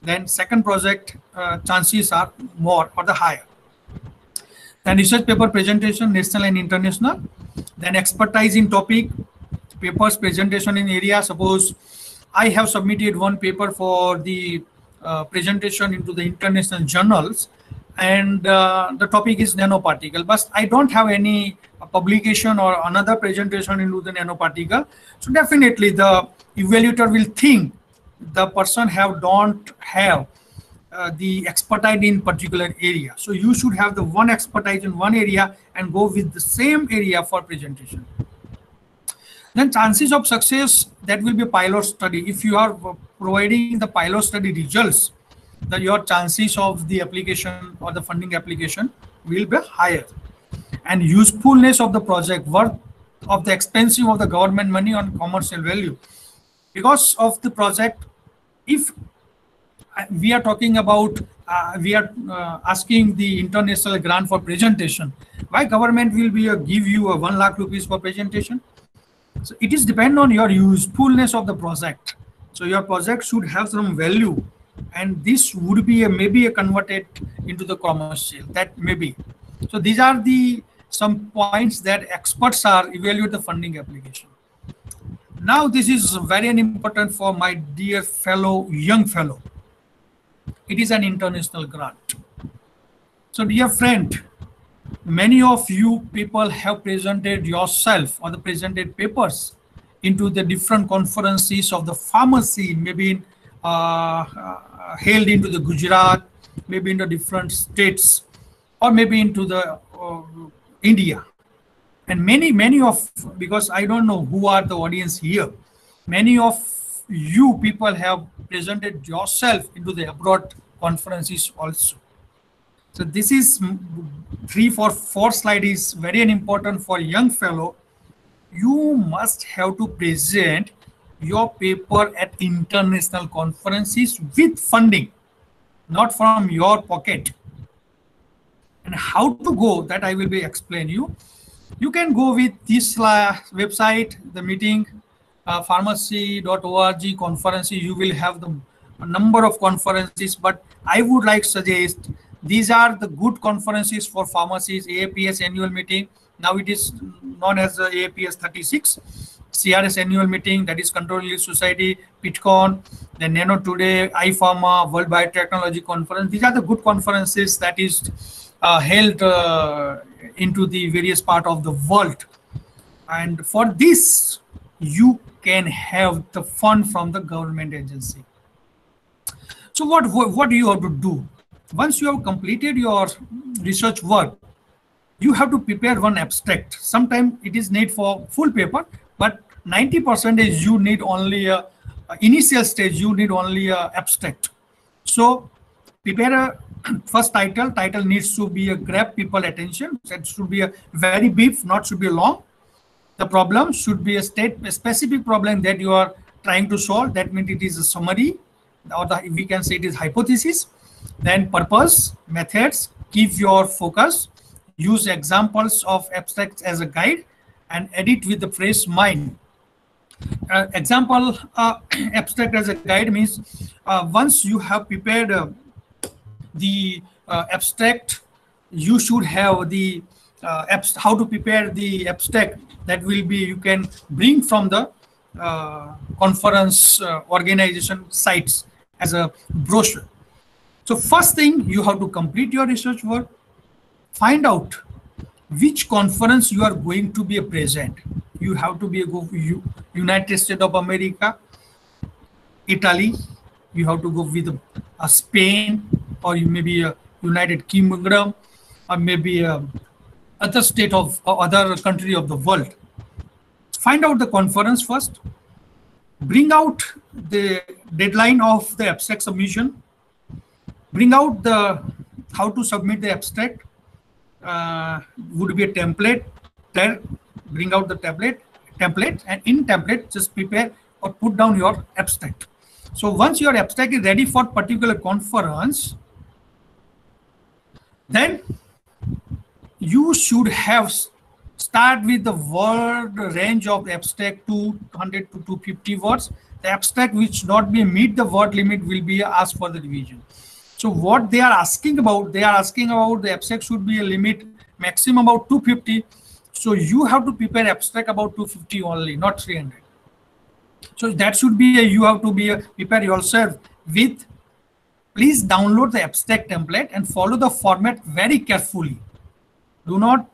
then second project chances are more or the higher. Then research paper presentation, national and international. Then expertise in topic, papers presentation in area. Suppose I have submitted one paper for the presentation into the international journals, and the topic is nanoparticle, but I don't have any publication or another presentation into the nanoparticle. So definitely the evaluator will think the person don't have the expertise in particular area. So you should have the one expertise in one area and go with the same area for presentation. Then chances of success, that will be a pilot study. If you are providing the pilot study results, then your chances of the application or the funding application will be higher. And usefulness of the project, worth of the expensive of the government money on commercial value. Because of the project, if we are talking about, we are asking the international grant for presentation, why government will be give you a 1 lakh rupees for presentation? So it is depend on your usefulness of the project. So your project should have some value, and this would be maybe converted into the commercial, that maybe. So these are the some points that experts are evaluate the funding application. Now this is very important for my dear fellow, young fellow. It is an international grant. So dear friend, many of you people have presented yourself or the presented papers into the different conferences of the pharmacy, maybe held into the Gujarat, maybe in the different states, or maybe into the India. And many of, because I don't know who are the audience here, many of you people have presented yourself into the abroad conferences also. So this is 3, 4 slide is very important for young fellow. You must have to present your paper at international conferences with funding, not from your pocket. And how to go, that I will be explain you. You can go with this website, the meeting, pharmacy.org conferences. You will have the number of conferences, but I would like suggest these are the good conferences for pharmacies. AAPS annual meeting, now it is known as the AAPS 36. CRS annual meeting, that is Control Release Society, PITCON, then Nano Today, iPharma, World Biotechnology Conference. These are the good conferences that is held into the various part of the world. And for this, you can have the fund from the government agency. So what do you have to do? Once you have completed your research work, you have to prepare one abstract. Sometimes it is need for full paper, but 90% is you need only a initial stage, you need only a abstract. So prepare a first title. Title needs to be a grab people attention. It should be a very brief, not should be long. The problem should be a specific problem that you are trying to solve. That means it is a summary, or we can say it is hypothesis. Then purpose, methods, keep your focus, use examples of abstracts as a guide, and edit with the fresh mind. Example abstract as a guide means once you have prepared the abstract, you should have the how to prepare the abstract that will be you can bring from the conference organization sites as a brochure. So first thing, you have to complete your research work, find out which conference you are going to be present. You have to be United States of America, Italy, you have to go with Spain, or you may be a United Kingdom, or maybe other state of other country of the world. Find out the conference first, bring out the deadline of the abstract submission, bring out the how to submit the abstract, would be a template there, bring out the template, and in template just prepare or put down your abstract. So once your abstract is ready for particular conference, then you should have start with the word range of abstract 200 to 250 words. The abstract which not be meet the word limit will be asked for the revision. So what they are asking about, the abstract should be a limit maximum about 250. So you have to prepare abstract about 250 only, not 300. So that should be you have to be prepare yourself with. Please download the abstract template and follow the format very carefully. Do not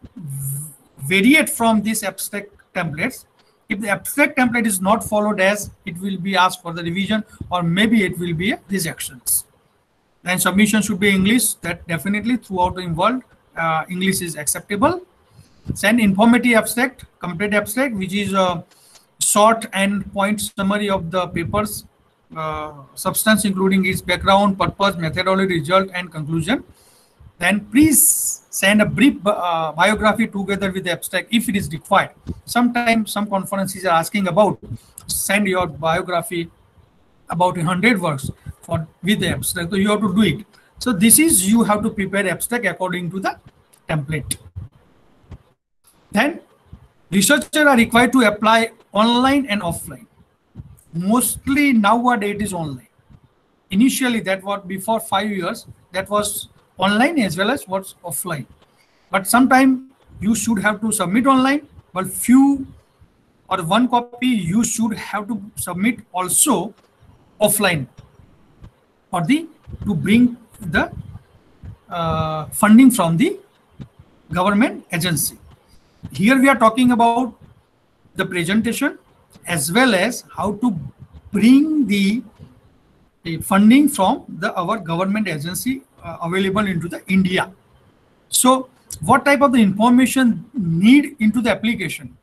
variate from these abstract templates. If the abstract template is not followed as, it will be asked for the revision, or maybe it will be rejections. Then submission should be English. That definitely throughout the world, English is acceptable. Send informative abstract, complete abstract, which is a short and point summary of the paper's substance, including its background, purpose, methodology, result, and conclusion. Then please send a brief biography together with the abstract if it is required. Sometimes some conferences are asking about send your biography about 100 words with the abstract. So you have to do it. So this is you have to prepare abstract according to the template. Then researchers are required to apply online and offline. Mostly nowadays it is online. Initially that was before 5 years, that was online as well as what's offline. But sometime you should have to submit online, but few or one copy you should have to submit also offline for to bring the funding from the government agency. Here we are talking about the presentation as well as how to bring the funding from our government agency available into the India. So what type of the information need into the application?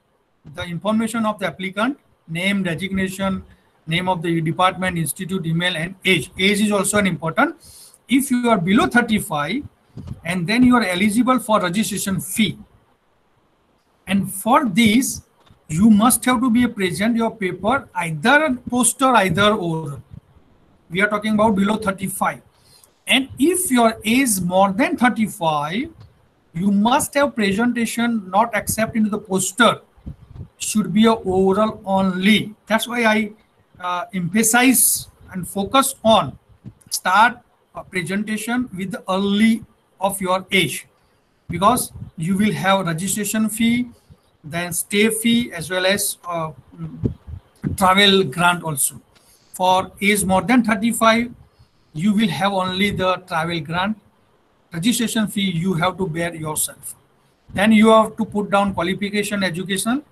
The information of the applicant, name, designation, name of the department, institute, email, and age. Age is also an important. If you are below 35, and then you are eligible for registration fee. And for this, you must have to be present your paper, either poster, either oral. We are talking about below 35. And if your age more than 35, you must have presentation not accept into the poster. Should be a oral only. That's why I emphasize and focus on start a presentation with the early of your age, because you will have registration fee, then stay fee, as well as travel grant also. For age more than 35, you will have only the travel grant. Registration fee you have to bear yourself. Then you have to put down qualification, education,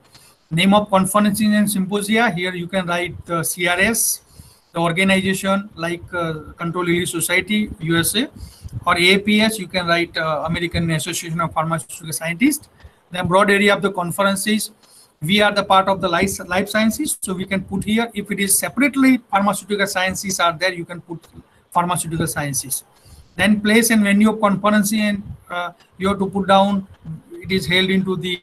name of conferences and symposia. Here you can write CRS, the organization like Control Relief Society, USA, or AAPS, you can write American Association of Pharmaceutical Scientists. Then broad area of the conferences, we are the part of the life sciences, so we can put here. If it is separately pharmaceutical sciences are there, you can put pharmaceutical sciences. Then place and venue of conference, and you have to put down it is held into the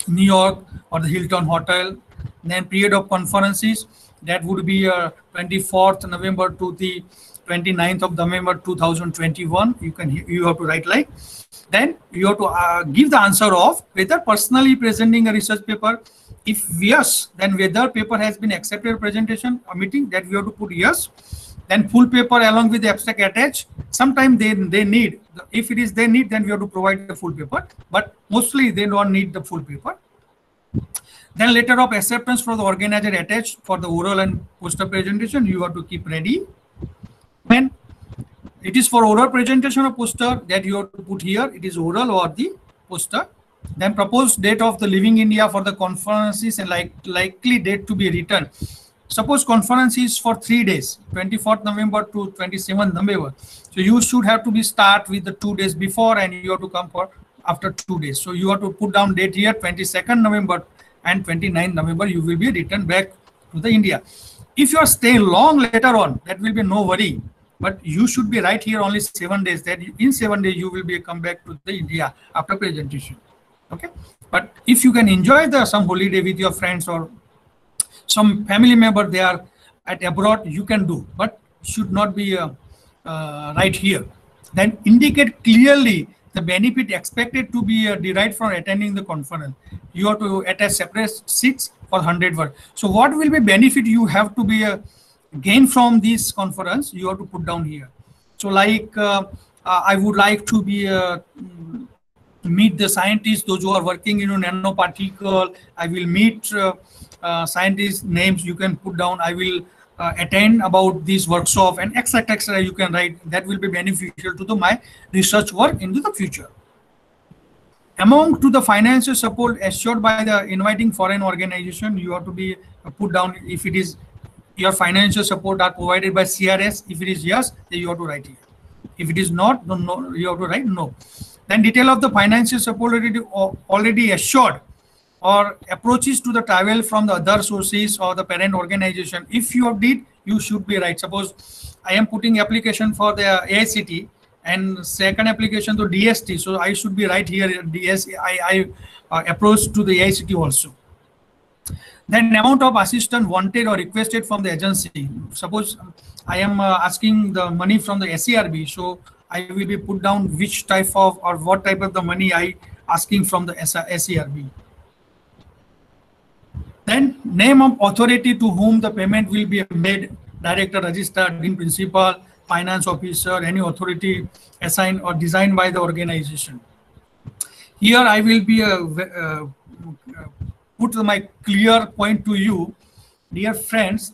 New York or the Hilton Hotel. Then period of conferences, that would be 24th November to the 29th of November 2021. You have to write like. Then you have to give the answer of whether personally presenting a research paper. If yes, then whether paper has been accepted presentation or meeting, that we have to put yes. Then full paper along with the abstract attached. Sometimes they need, if it is they need, then we have to provide the full paper, but mostly they don't need the full paper. Then letter of acceptance for the organizer attached for the oral and poster presentation, you have to keep ready. When it is for oral presentation or poster, that you have to put here, it is oral or the poster. Then proposed date of the Living India for the conferences and likely date to be written. Suppose conference is for 3 days, 24th November to 27th November. So you should have to be start with the 2 days before, and you have to come for after 2 days. So you have to put down date here, 22nd November and 29th November, you will be returned back to the India. If you are staying long later on, that will be no worry. But you should be right here only 7 days. That in 7 days you will be come back to the India after presentation. Okay. But if you can enjoy some holiday with your friends or some family member they are at abroad, you can do, but should not be right here. Then indicate clearly the benefit expected to be derived from attending the conference. You have to attach separate seats for 100 words. So what will be benefit you have to be gain from this conference, you have to put down here. So like I would like to be meet the scientists, those who are working in a nanoparticle. I will meet scientists names, you can put down. I will attend about this workshop, and etc. You can write. That will be beneficial to my research work into the future. Among to the financial support assured by the inviting foreign organization, you have to be put down if it is your financial support are provided by CRS. If it is yes, then you have to write here. If it is not, no, you have to write no. Then detail of the financial support already assured or approaches to the travel from the other sources or the parent organization. If you did, you should be right. Suppose I am putting application for the AICT and second application to DST. So I should be right here. I approach to the AICT also. Then amount of assistance wanted or requested from the agency. Suppose I am asking the money from the SERB. So I will be put down which type of or what type of the money I asking from the SERB. Then name of authority to whom the payment will be made, director, registrar, dean, principal, finance officer, any authority assigned or designed by the organization. Here I will be put my clear point to you. Dear friends,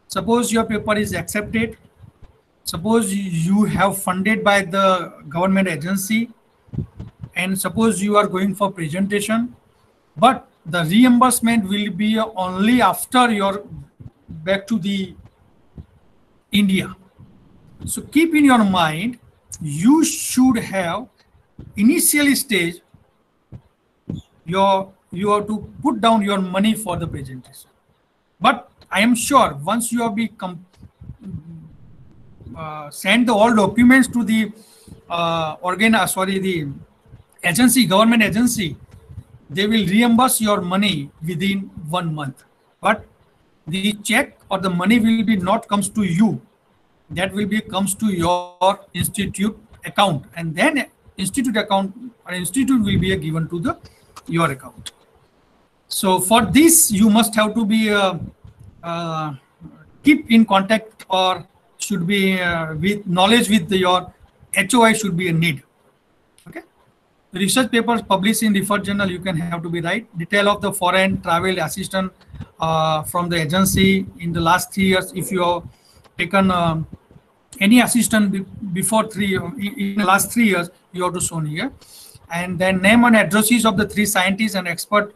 suppose your paper is accepted. Suppose you have funded by the government agency, and suppose you are going for presentation, but the reimbursement will be only after your back to the India. So keep in your mind, you should have initial stage, you have to put down your money for the presentation. But I am sure once you have become send all documents to the the agency, government agency, they will reimburse your money within 1 month. But the check or the money will be not comes to you. That will be comes to your institute account, and then institute account or institute will be given to your account. So for this, you must have to be keep in contact or should be with knowledge with your HOI should be a need. Okay. The research papers published in referred journal, you can have to be right. Detail of the foreign travel assistant from the agency in the last 3 years. If you have taken any assistant before in the last 3 years, you have to show here. And then name and addresses of the 3 scientists and experts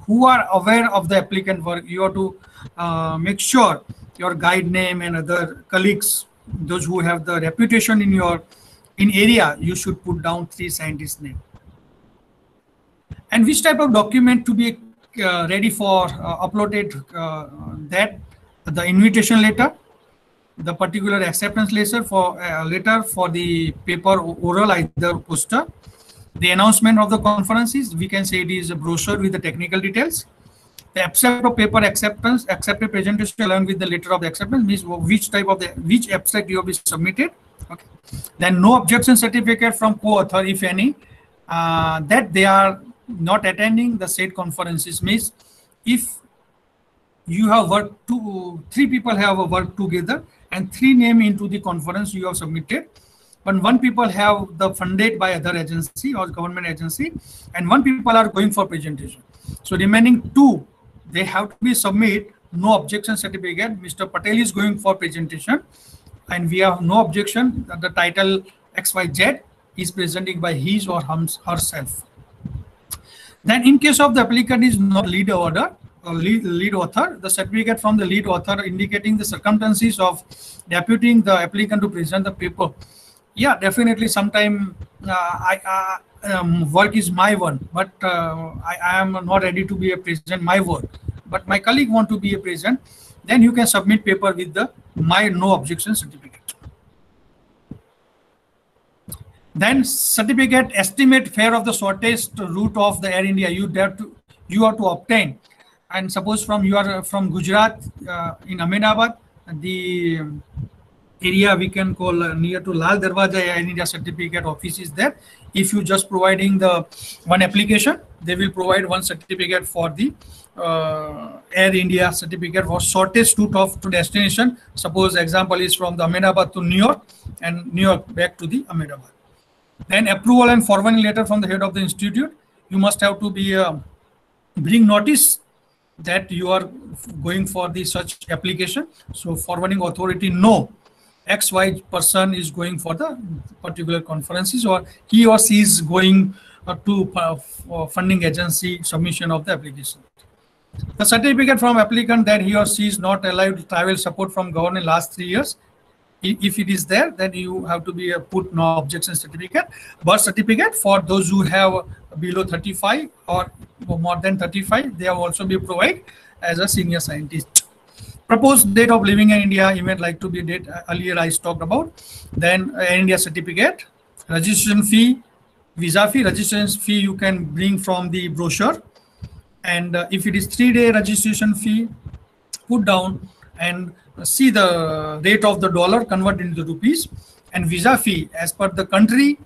who are aware of the applicant work. You have to make sure your guide name and other colleagues, those who have the reputation in area, you should put down 3 scientists' name. And which type of document to be ready for uploaded, that the invitation letter, the particular acceptance letter for the paper oral, either poster, the announcement of the conferences, we can say it is a brochure with the technical details, the abstract of paper acceptance, accepted presentation along with the letter of the acceptance, means which abstract you have submitted. Okay. Then no objection certificate from co-author, if any, that they are not attending the said conferences. Means if you have worked 3 people have worked together and 3 name into the conference you have submitted, but 1 people have the funded by other agency or government agency, and 1 people are going for presentation. So remaining 2, they have to be submit no objection certificate. Mr. Patel is going for presentation and we have no objection that the title XYZ is presenting by his or herself. Then in case of the applicant is not lead author, the certificate from the lead author indicating the circumstances of deputing the applicant to present the paper. Yeah, definitely sometime work is my one, but I am not ready to be a present my work, but my colleague want to be a present, then you can submit paper with the my no objection certificate. Then certificate estimate fare of the shortest route of the Air India you have to obtain. And suppose you are from Gujarat in Ahmedabad, the area we can call near to Lal Darwaja Air India certificate office is there. If you just providing the one application, they will provide one certificate for the Air India certificate for shortest route to destination. Suppose example is from the Ahmedabad to New York and New York back to the Ahmedabad. Then approval and forwarding letter from the head of the institute. You must have to be bring notice that you are going for the such application. So forwarding authority know XY person is going for the particular conferences, or he or she is going to funding agency submission of the application. The certificate from applicant that he or she is not allowed to travel support from government last 3 years. If it is there, then you have to be put no objection certificate. Birth certificate for those who have below 35 or more than 35, they have also be provided as a senior scientist. Proposed date of living in India, event like to be date earlier I talked about. Then India certificate, registration fee, visa fee. Registration fee you can bring from the brochure, and if it is 3-day registration fee, put down and see the rate of the dollar, convert into rupees. And visa fee as per the country,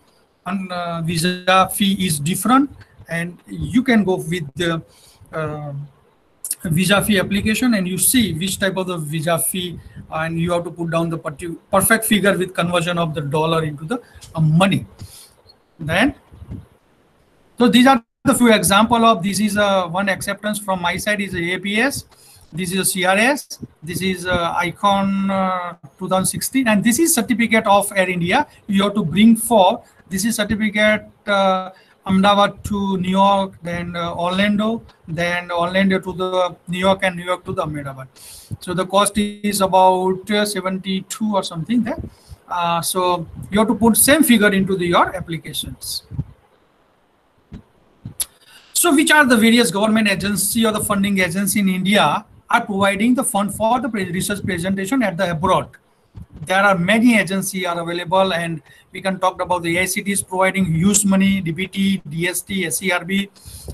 and visa fee is different, and you can go with the visa fee application and you see which type of the visa fee, and you have to put down the perfect figure with conversion of the dollar into the money. Then, so these are the few example of this is one acceptance from my side is a APS. This is a CRS. This is ICON 2016, and this is certificate of Air India. You have to bring for this is certificate Ahmedabad to New York, then Orlando to the New York, and New York to the Ahmedabad. So the cost is about 72 or something there. So you have to put same figure into your applications. So which are the various government agency or the funding agency in India are providing the fund for the research presentation at the abroad? There are many agencies are available, and we can talk about the AICT is providing huge money, DBT, DST, SERB,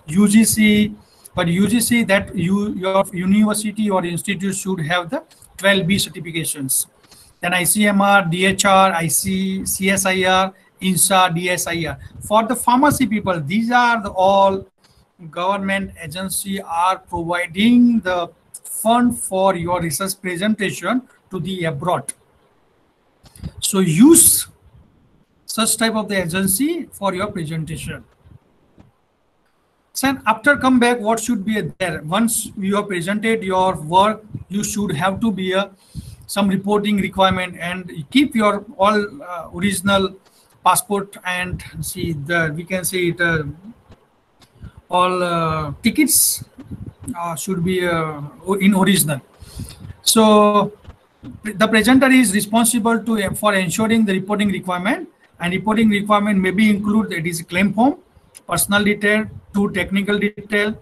UGC, but UGC that your university or institute should have the 12B certifications. Then ICMR, DHR, IC, CSIR, INSA, DSIR. For the pharmacy people, these are the all government agency are providing the fund for your research presentation to the abroad. So use such type of the agency for your presentation. So after come back, what should be there? Once you have presented your work, you should have to be some reporting requirement, and keep your all original passport, and see the we can say it all tickets should be in original. So the presenter is responsible for ensuring the reporting requirement, and reporting requirement may be include it is claim form, personal detail, to technical detail,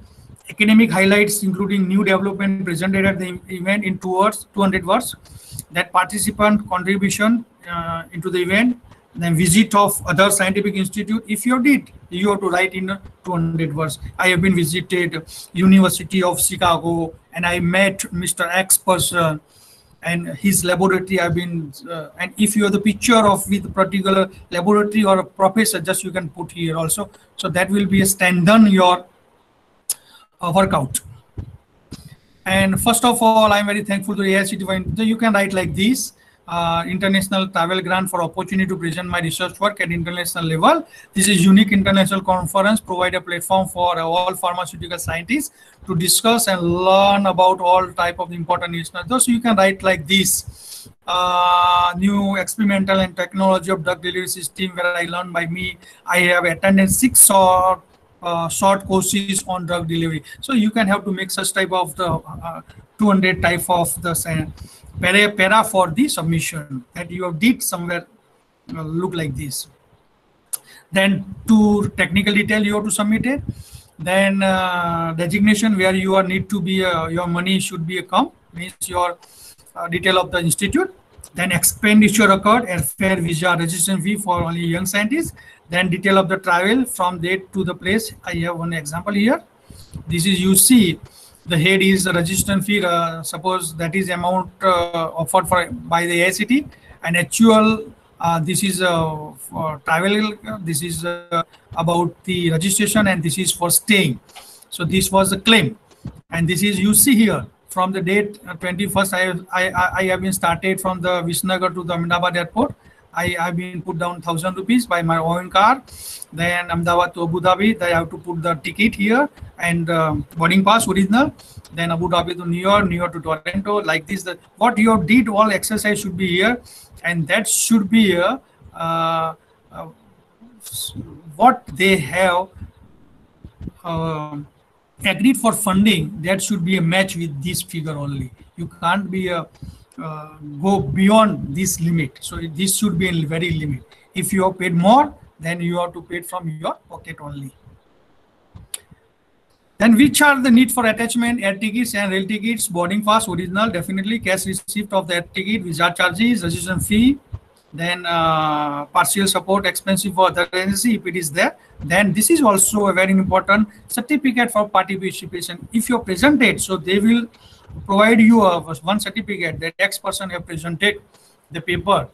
academic highlights including new development presented at the event in 200 words, that participant contribution into the event, then visit of other scientific institute. If you did, you have to write in 200 words. I have been visited University of Chicago and I met Mr. X person and his laboratory. I've been and if you have the picture of with particular laboratory or a professor, just you can put here also. So that will be a stand-on your workout. And first of all, I'm very thankful to AICTE. So you can write like this. International travel grant for opportunity to present my research work at international level. This is unique international conference, provide a platform for all pharmaceutical scientists to discuss and learn about all type of important issues. So you can write like this. New experimental and technology of drug delivery system where I learned by me. I have attended 6 short courses on drug delivery. So you can have to make such type of the 200 type of the para for the submission that you have did somewhere look like this. Then to technical detail you have to submit it. Then designation where you are need to be your money should be account, means your detail of the institute. Then expenditure occurred, airfare, visa, registration fee for only young scientists. Then detail of the travel from date to the place. I have one example here. This is, you see, the head is the registration fee. Suppose that is amount offered for by the AICTE, and actual this is for travel. This is about the registration, and this is for staying. So this was the claim, and this is, you see here, from the date 21st. I have been started from the Visnagar to the Ahmedabad airport. I have been put down 1,000 rupees by my own car. Then Ahmedabad to Abu Dhabi, I have to put the ticket here and boarding pass original. Then Abu Dhabi to New York to Toronto, like this. What you did, all exercise should be here, and that should be what they have agreed for funding. That should be a match with this figure only. You can't be go beyond this limit. So this should be a very limit. If you have paid more, then you have to pay from your pocket only. Then which are the need for attachment? Air tickets and rail tickets, boarding pass original, definitely cash receipt of the air ticket, visa charges, registration fee, then partial support expensive for other agency if it is there. Then this is also a very important certificate for participation. If you present it, so they will provide you one certificate that X person have presented the paper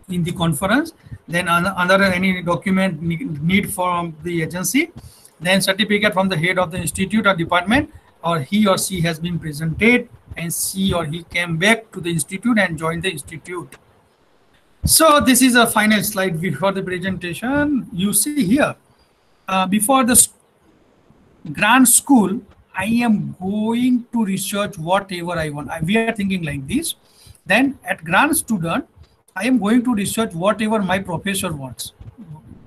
in the conference. Then another any document need from the agency. Then certificate from the head of the institute or department, or he or she has been presented and she or he came back to the institute and joined the institute. So this is a final slide before the presentation. You see here, before the grant school, I am going to research whatever I want. We are thinking like this. Then at grant student, I am going to research whatever my professor wants.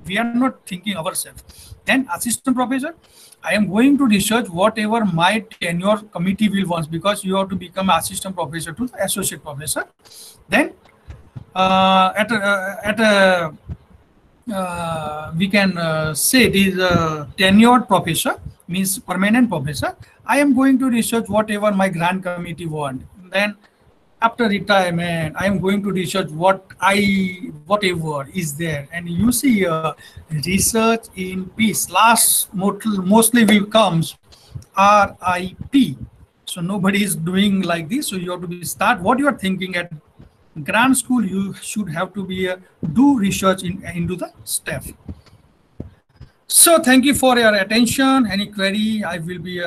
We are not thinking ourselves. Then assistant professor, I am going to research whatever my tenure committee will want, because you have to become assistant professor to the associate professor. Then we can say this tenured professor, means permanent professor. I am going to research whatever my grant committee want. Then after retirement, I am going to research whatever is there. And you see research in peace. Last mostly will comes RIP. So nobody is doing like this. So you have to be start what you are thinking at grant school. You should have to be do research into the staff. So thank you for your attention. Any query, I will be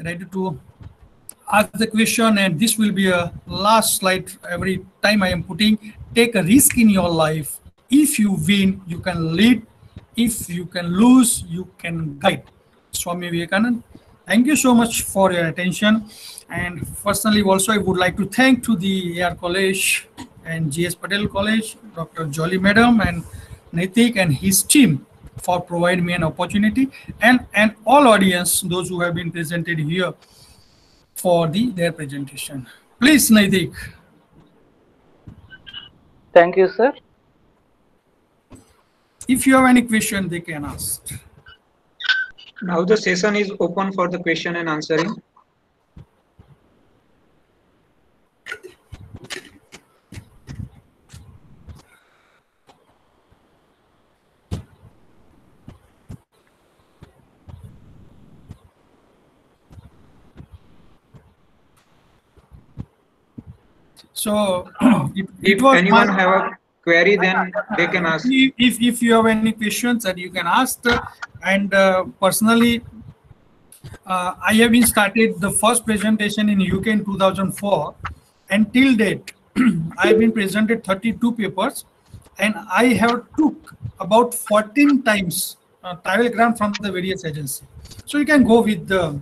ready to ask the question, and this will be a last slide. Every time I am putting, take a risk in your life. If you win, you can lead. If you can lose, you can guide. Swami Vivekananda. Thank you so much for your attention. And personally also, I would like to thank to the AR College and GS Patel College, Dr. Jolly Madam and Naitik and his team for providing me an opportunity, and all audience, those who have been presented here for their presentation. Please, Naitik. Thank you, sir. If you have any question, they can ask. Now the session is open for the question and answering. So If was anyone have a query, then they can ask. if you have any questions that you can ask, and personally, I have been started the first presentation in UK in 2004, and till date, I have been presented 32 papers, and I have took about 14 times travel grant from the various agencies. So you can go with the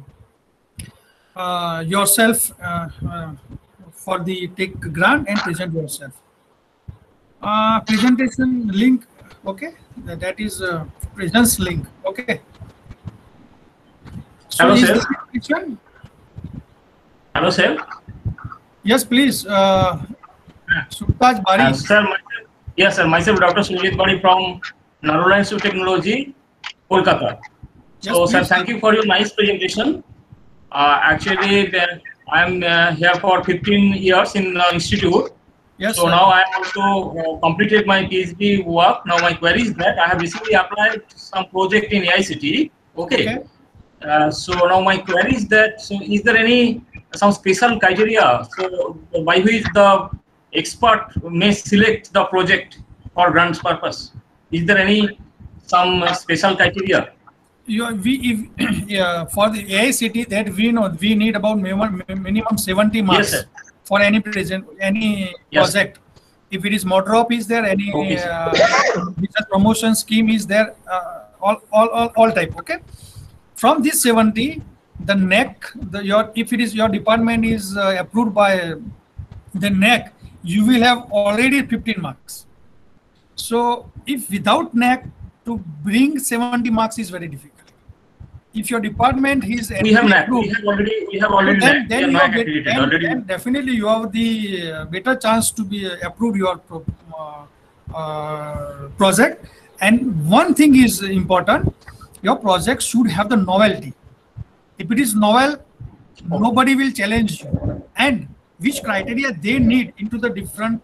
yourself for the take grant and present yourself. Presentation link, okay, that is presence link, okay. So Hello, is sir. there any question? Hello, sir. Yes, please. Surtaj Bari. Sir, yes, sir. Myself, Dr. Sujit Bari from Narula Institute of Technology, Kolkata. Yes, So, sir, please. thank you for your nice presentation. Actually, I'm here for 15 years in the institute. Yes, So sir. now I have also completed my PhD work. Now my query is that I have recently applied some project in AICT. Okay. So now my query is that, so is there some special criteria so by which the expert may select the project for grants purpose? Is there some special criteria? Yeah, for the AICT that we know we need about minimum 70 marks. Yes, sir. For any project. If it is MODROP is there, any business promotion scheme is there, all type, okay. From this 70, the NEC, if it is your department is approved by the NEC, you will have already 15 marks. So if without NEC to bring 70 marks is very difficult. If your department is we have NEC, we have already NEC. Then definitely you have the better chance to be approved your project. And one thing is important, your project should have the novelty. If it is novel, nobody will challenge you. And which criteria they need into the different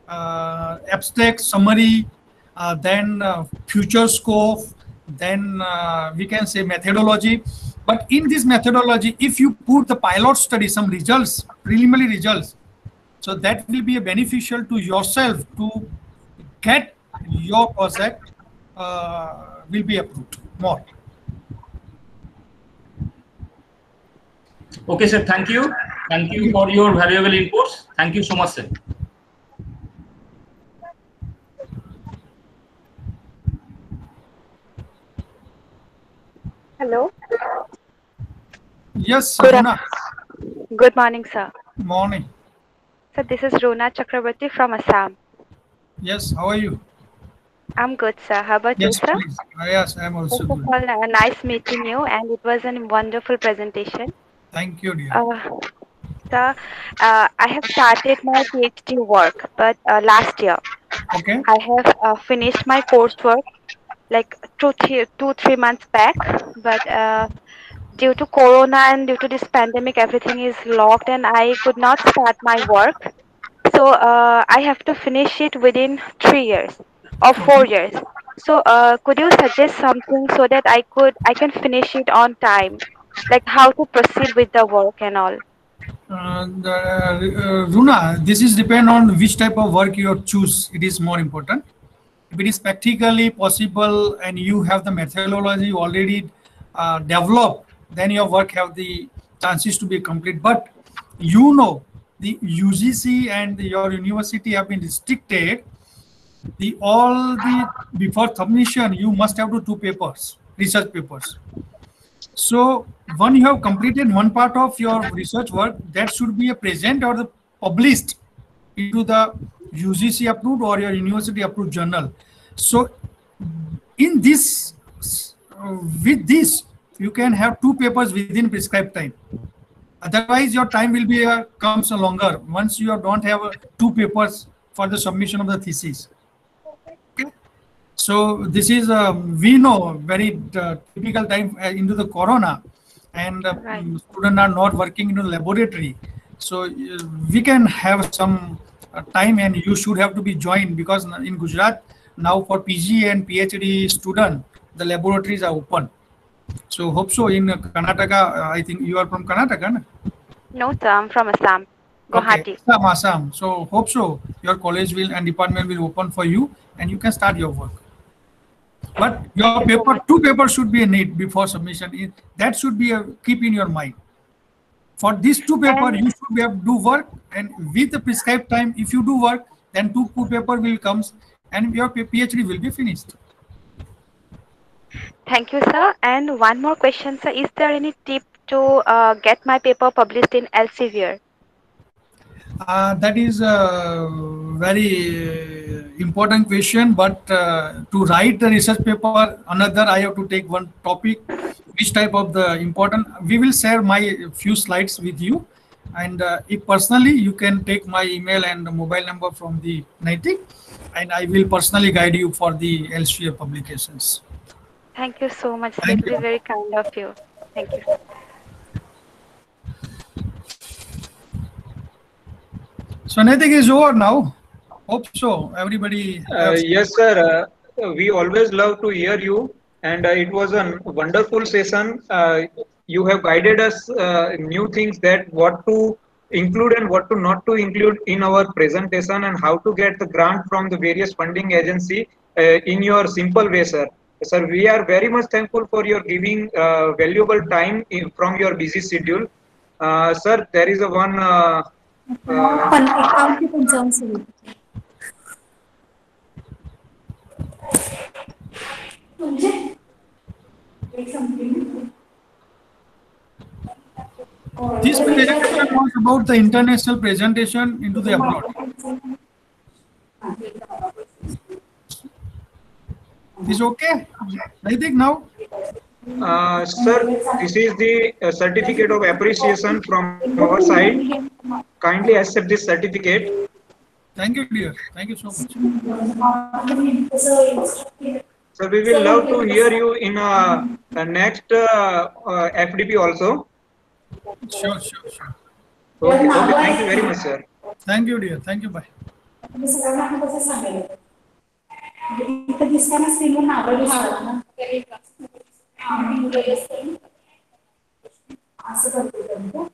abstract summary, then future scope, then we can say methodology. But in this methodology, if you put the pilot study, some results, preliminary results, so that will be beneficial to yourself to get your project will be approved more. Okay, sir. Thank you. Thank you for your valuable inputs. Thank you so much, sir. Hello. Yes, Good, Rona. Good morning, sir. Morning. So this is Rona Chakrabarti from Assam. Yes, how are you? I'm good, sir. How about Yes, you, sir? please. Yes, I'm also First of good. all, nice meeting you, and it was a wonderful presentation. Thank you, dear. Sir, I have started my PhD work, but last year. Okay. I have finished my coursework like 3 months back, but due to Corona and due to this pandemic, everything is locked, and I could not start my work. So I have to finish it within 3 years or 4 years. So could you suggest something so that I can finish it on time, like how to proceed with the work and all? Runa, this is depend on which type of work you choose. It is more important. If it is practically possible and you have the methodology already developed, then your work have the chances to be complete. But you know, the UGC and your university have been restricted. Before submission, you must have two papers, research papers. So when you have completed one part of your research work, that should be a present or the published into the UGC approved or your university approved journal. So in this, with this, you can have two papers within prescribed time. Otherwise, your time will be comes longer. Once you don't have two papers for the submission of the thesis. Okay. So this is we know very typical time into the corona, and Right. students are not working in the laboratory. So we can have some time, and you should have to be joined, because in Gujarat now for PG and PhD student the laboratories are open. So hope so in Karnataka. I think you are from Karnataka, no? No, sir, I'm from Assam, Okay, Guwahati. Assam. So hope so your college will and department will open for you, and you can start your work. But your Thank you so paper, much. two papers should be a need before submission. That should be a keep in your mind. For these two papers, And you should be able to do work, and with the prescribed time, if you do work, then two paper will comes, and your PhD will be finished. thank you, sir. And one more question, sir. Is there any tip to get my paper published in Elsevier? That is a very important question, but to write the research paper, another I have to take one topic, which type of the important. We will share my few slides with you, and if personally you can take my email and mobile number from the NITIC, and I will personally guide you for the Elsevier publications. Thank you so much, sir. Thank It will you. be very kind of you. Thank you. So NITIC is over now. Hope so. Everybody. Yes, sir. We always love to hear you, and it was a wonderful session. You have guided us new things, that what to include and what to not to include in our presentation, and how to get the grant from the various funding agency in your simple way, sir. Sir, we are very much thankful for your giving valuable time from your busy schedule. Sir, there is a one. पण account पण जाऊन सुरू. म्हणजे एक something. This presentation was about the international presentation into the abroad. Is okay? I think now. Sir, this is the certificate of appreciation from our side. Kindly accept this certificate. Thank you, dear. Thank you so much. So we will love to hear you in next FDP also. Sure. Okay, thank you very much, sir. Thank you, dear. Thank you. Bye. मी सगळ्यांना कसं सांगेल इथं दिसताना स्क्रीनवर नावं दिसतात ना असं करतो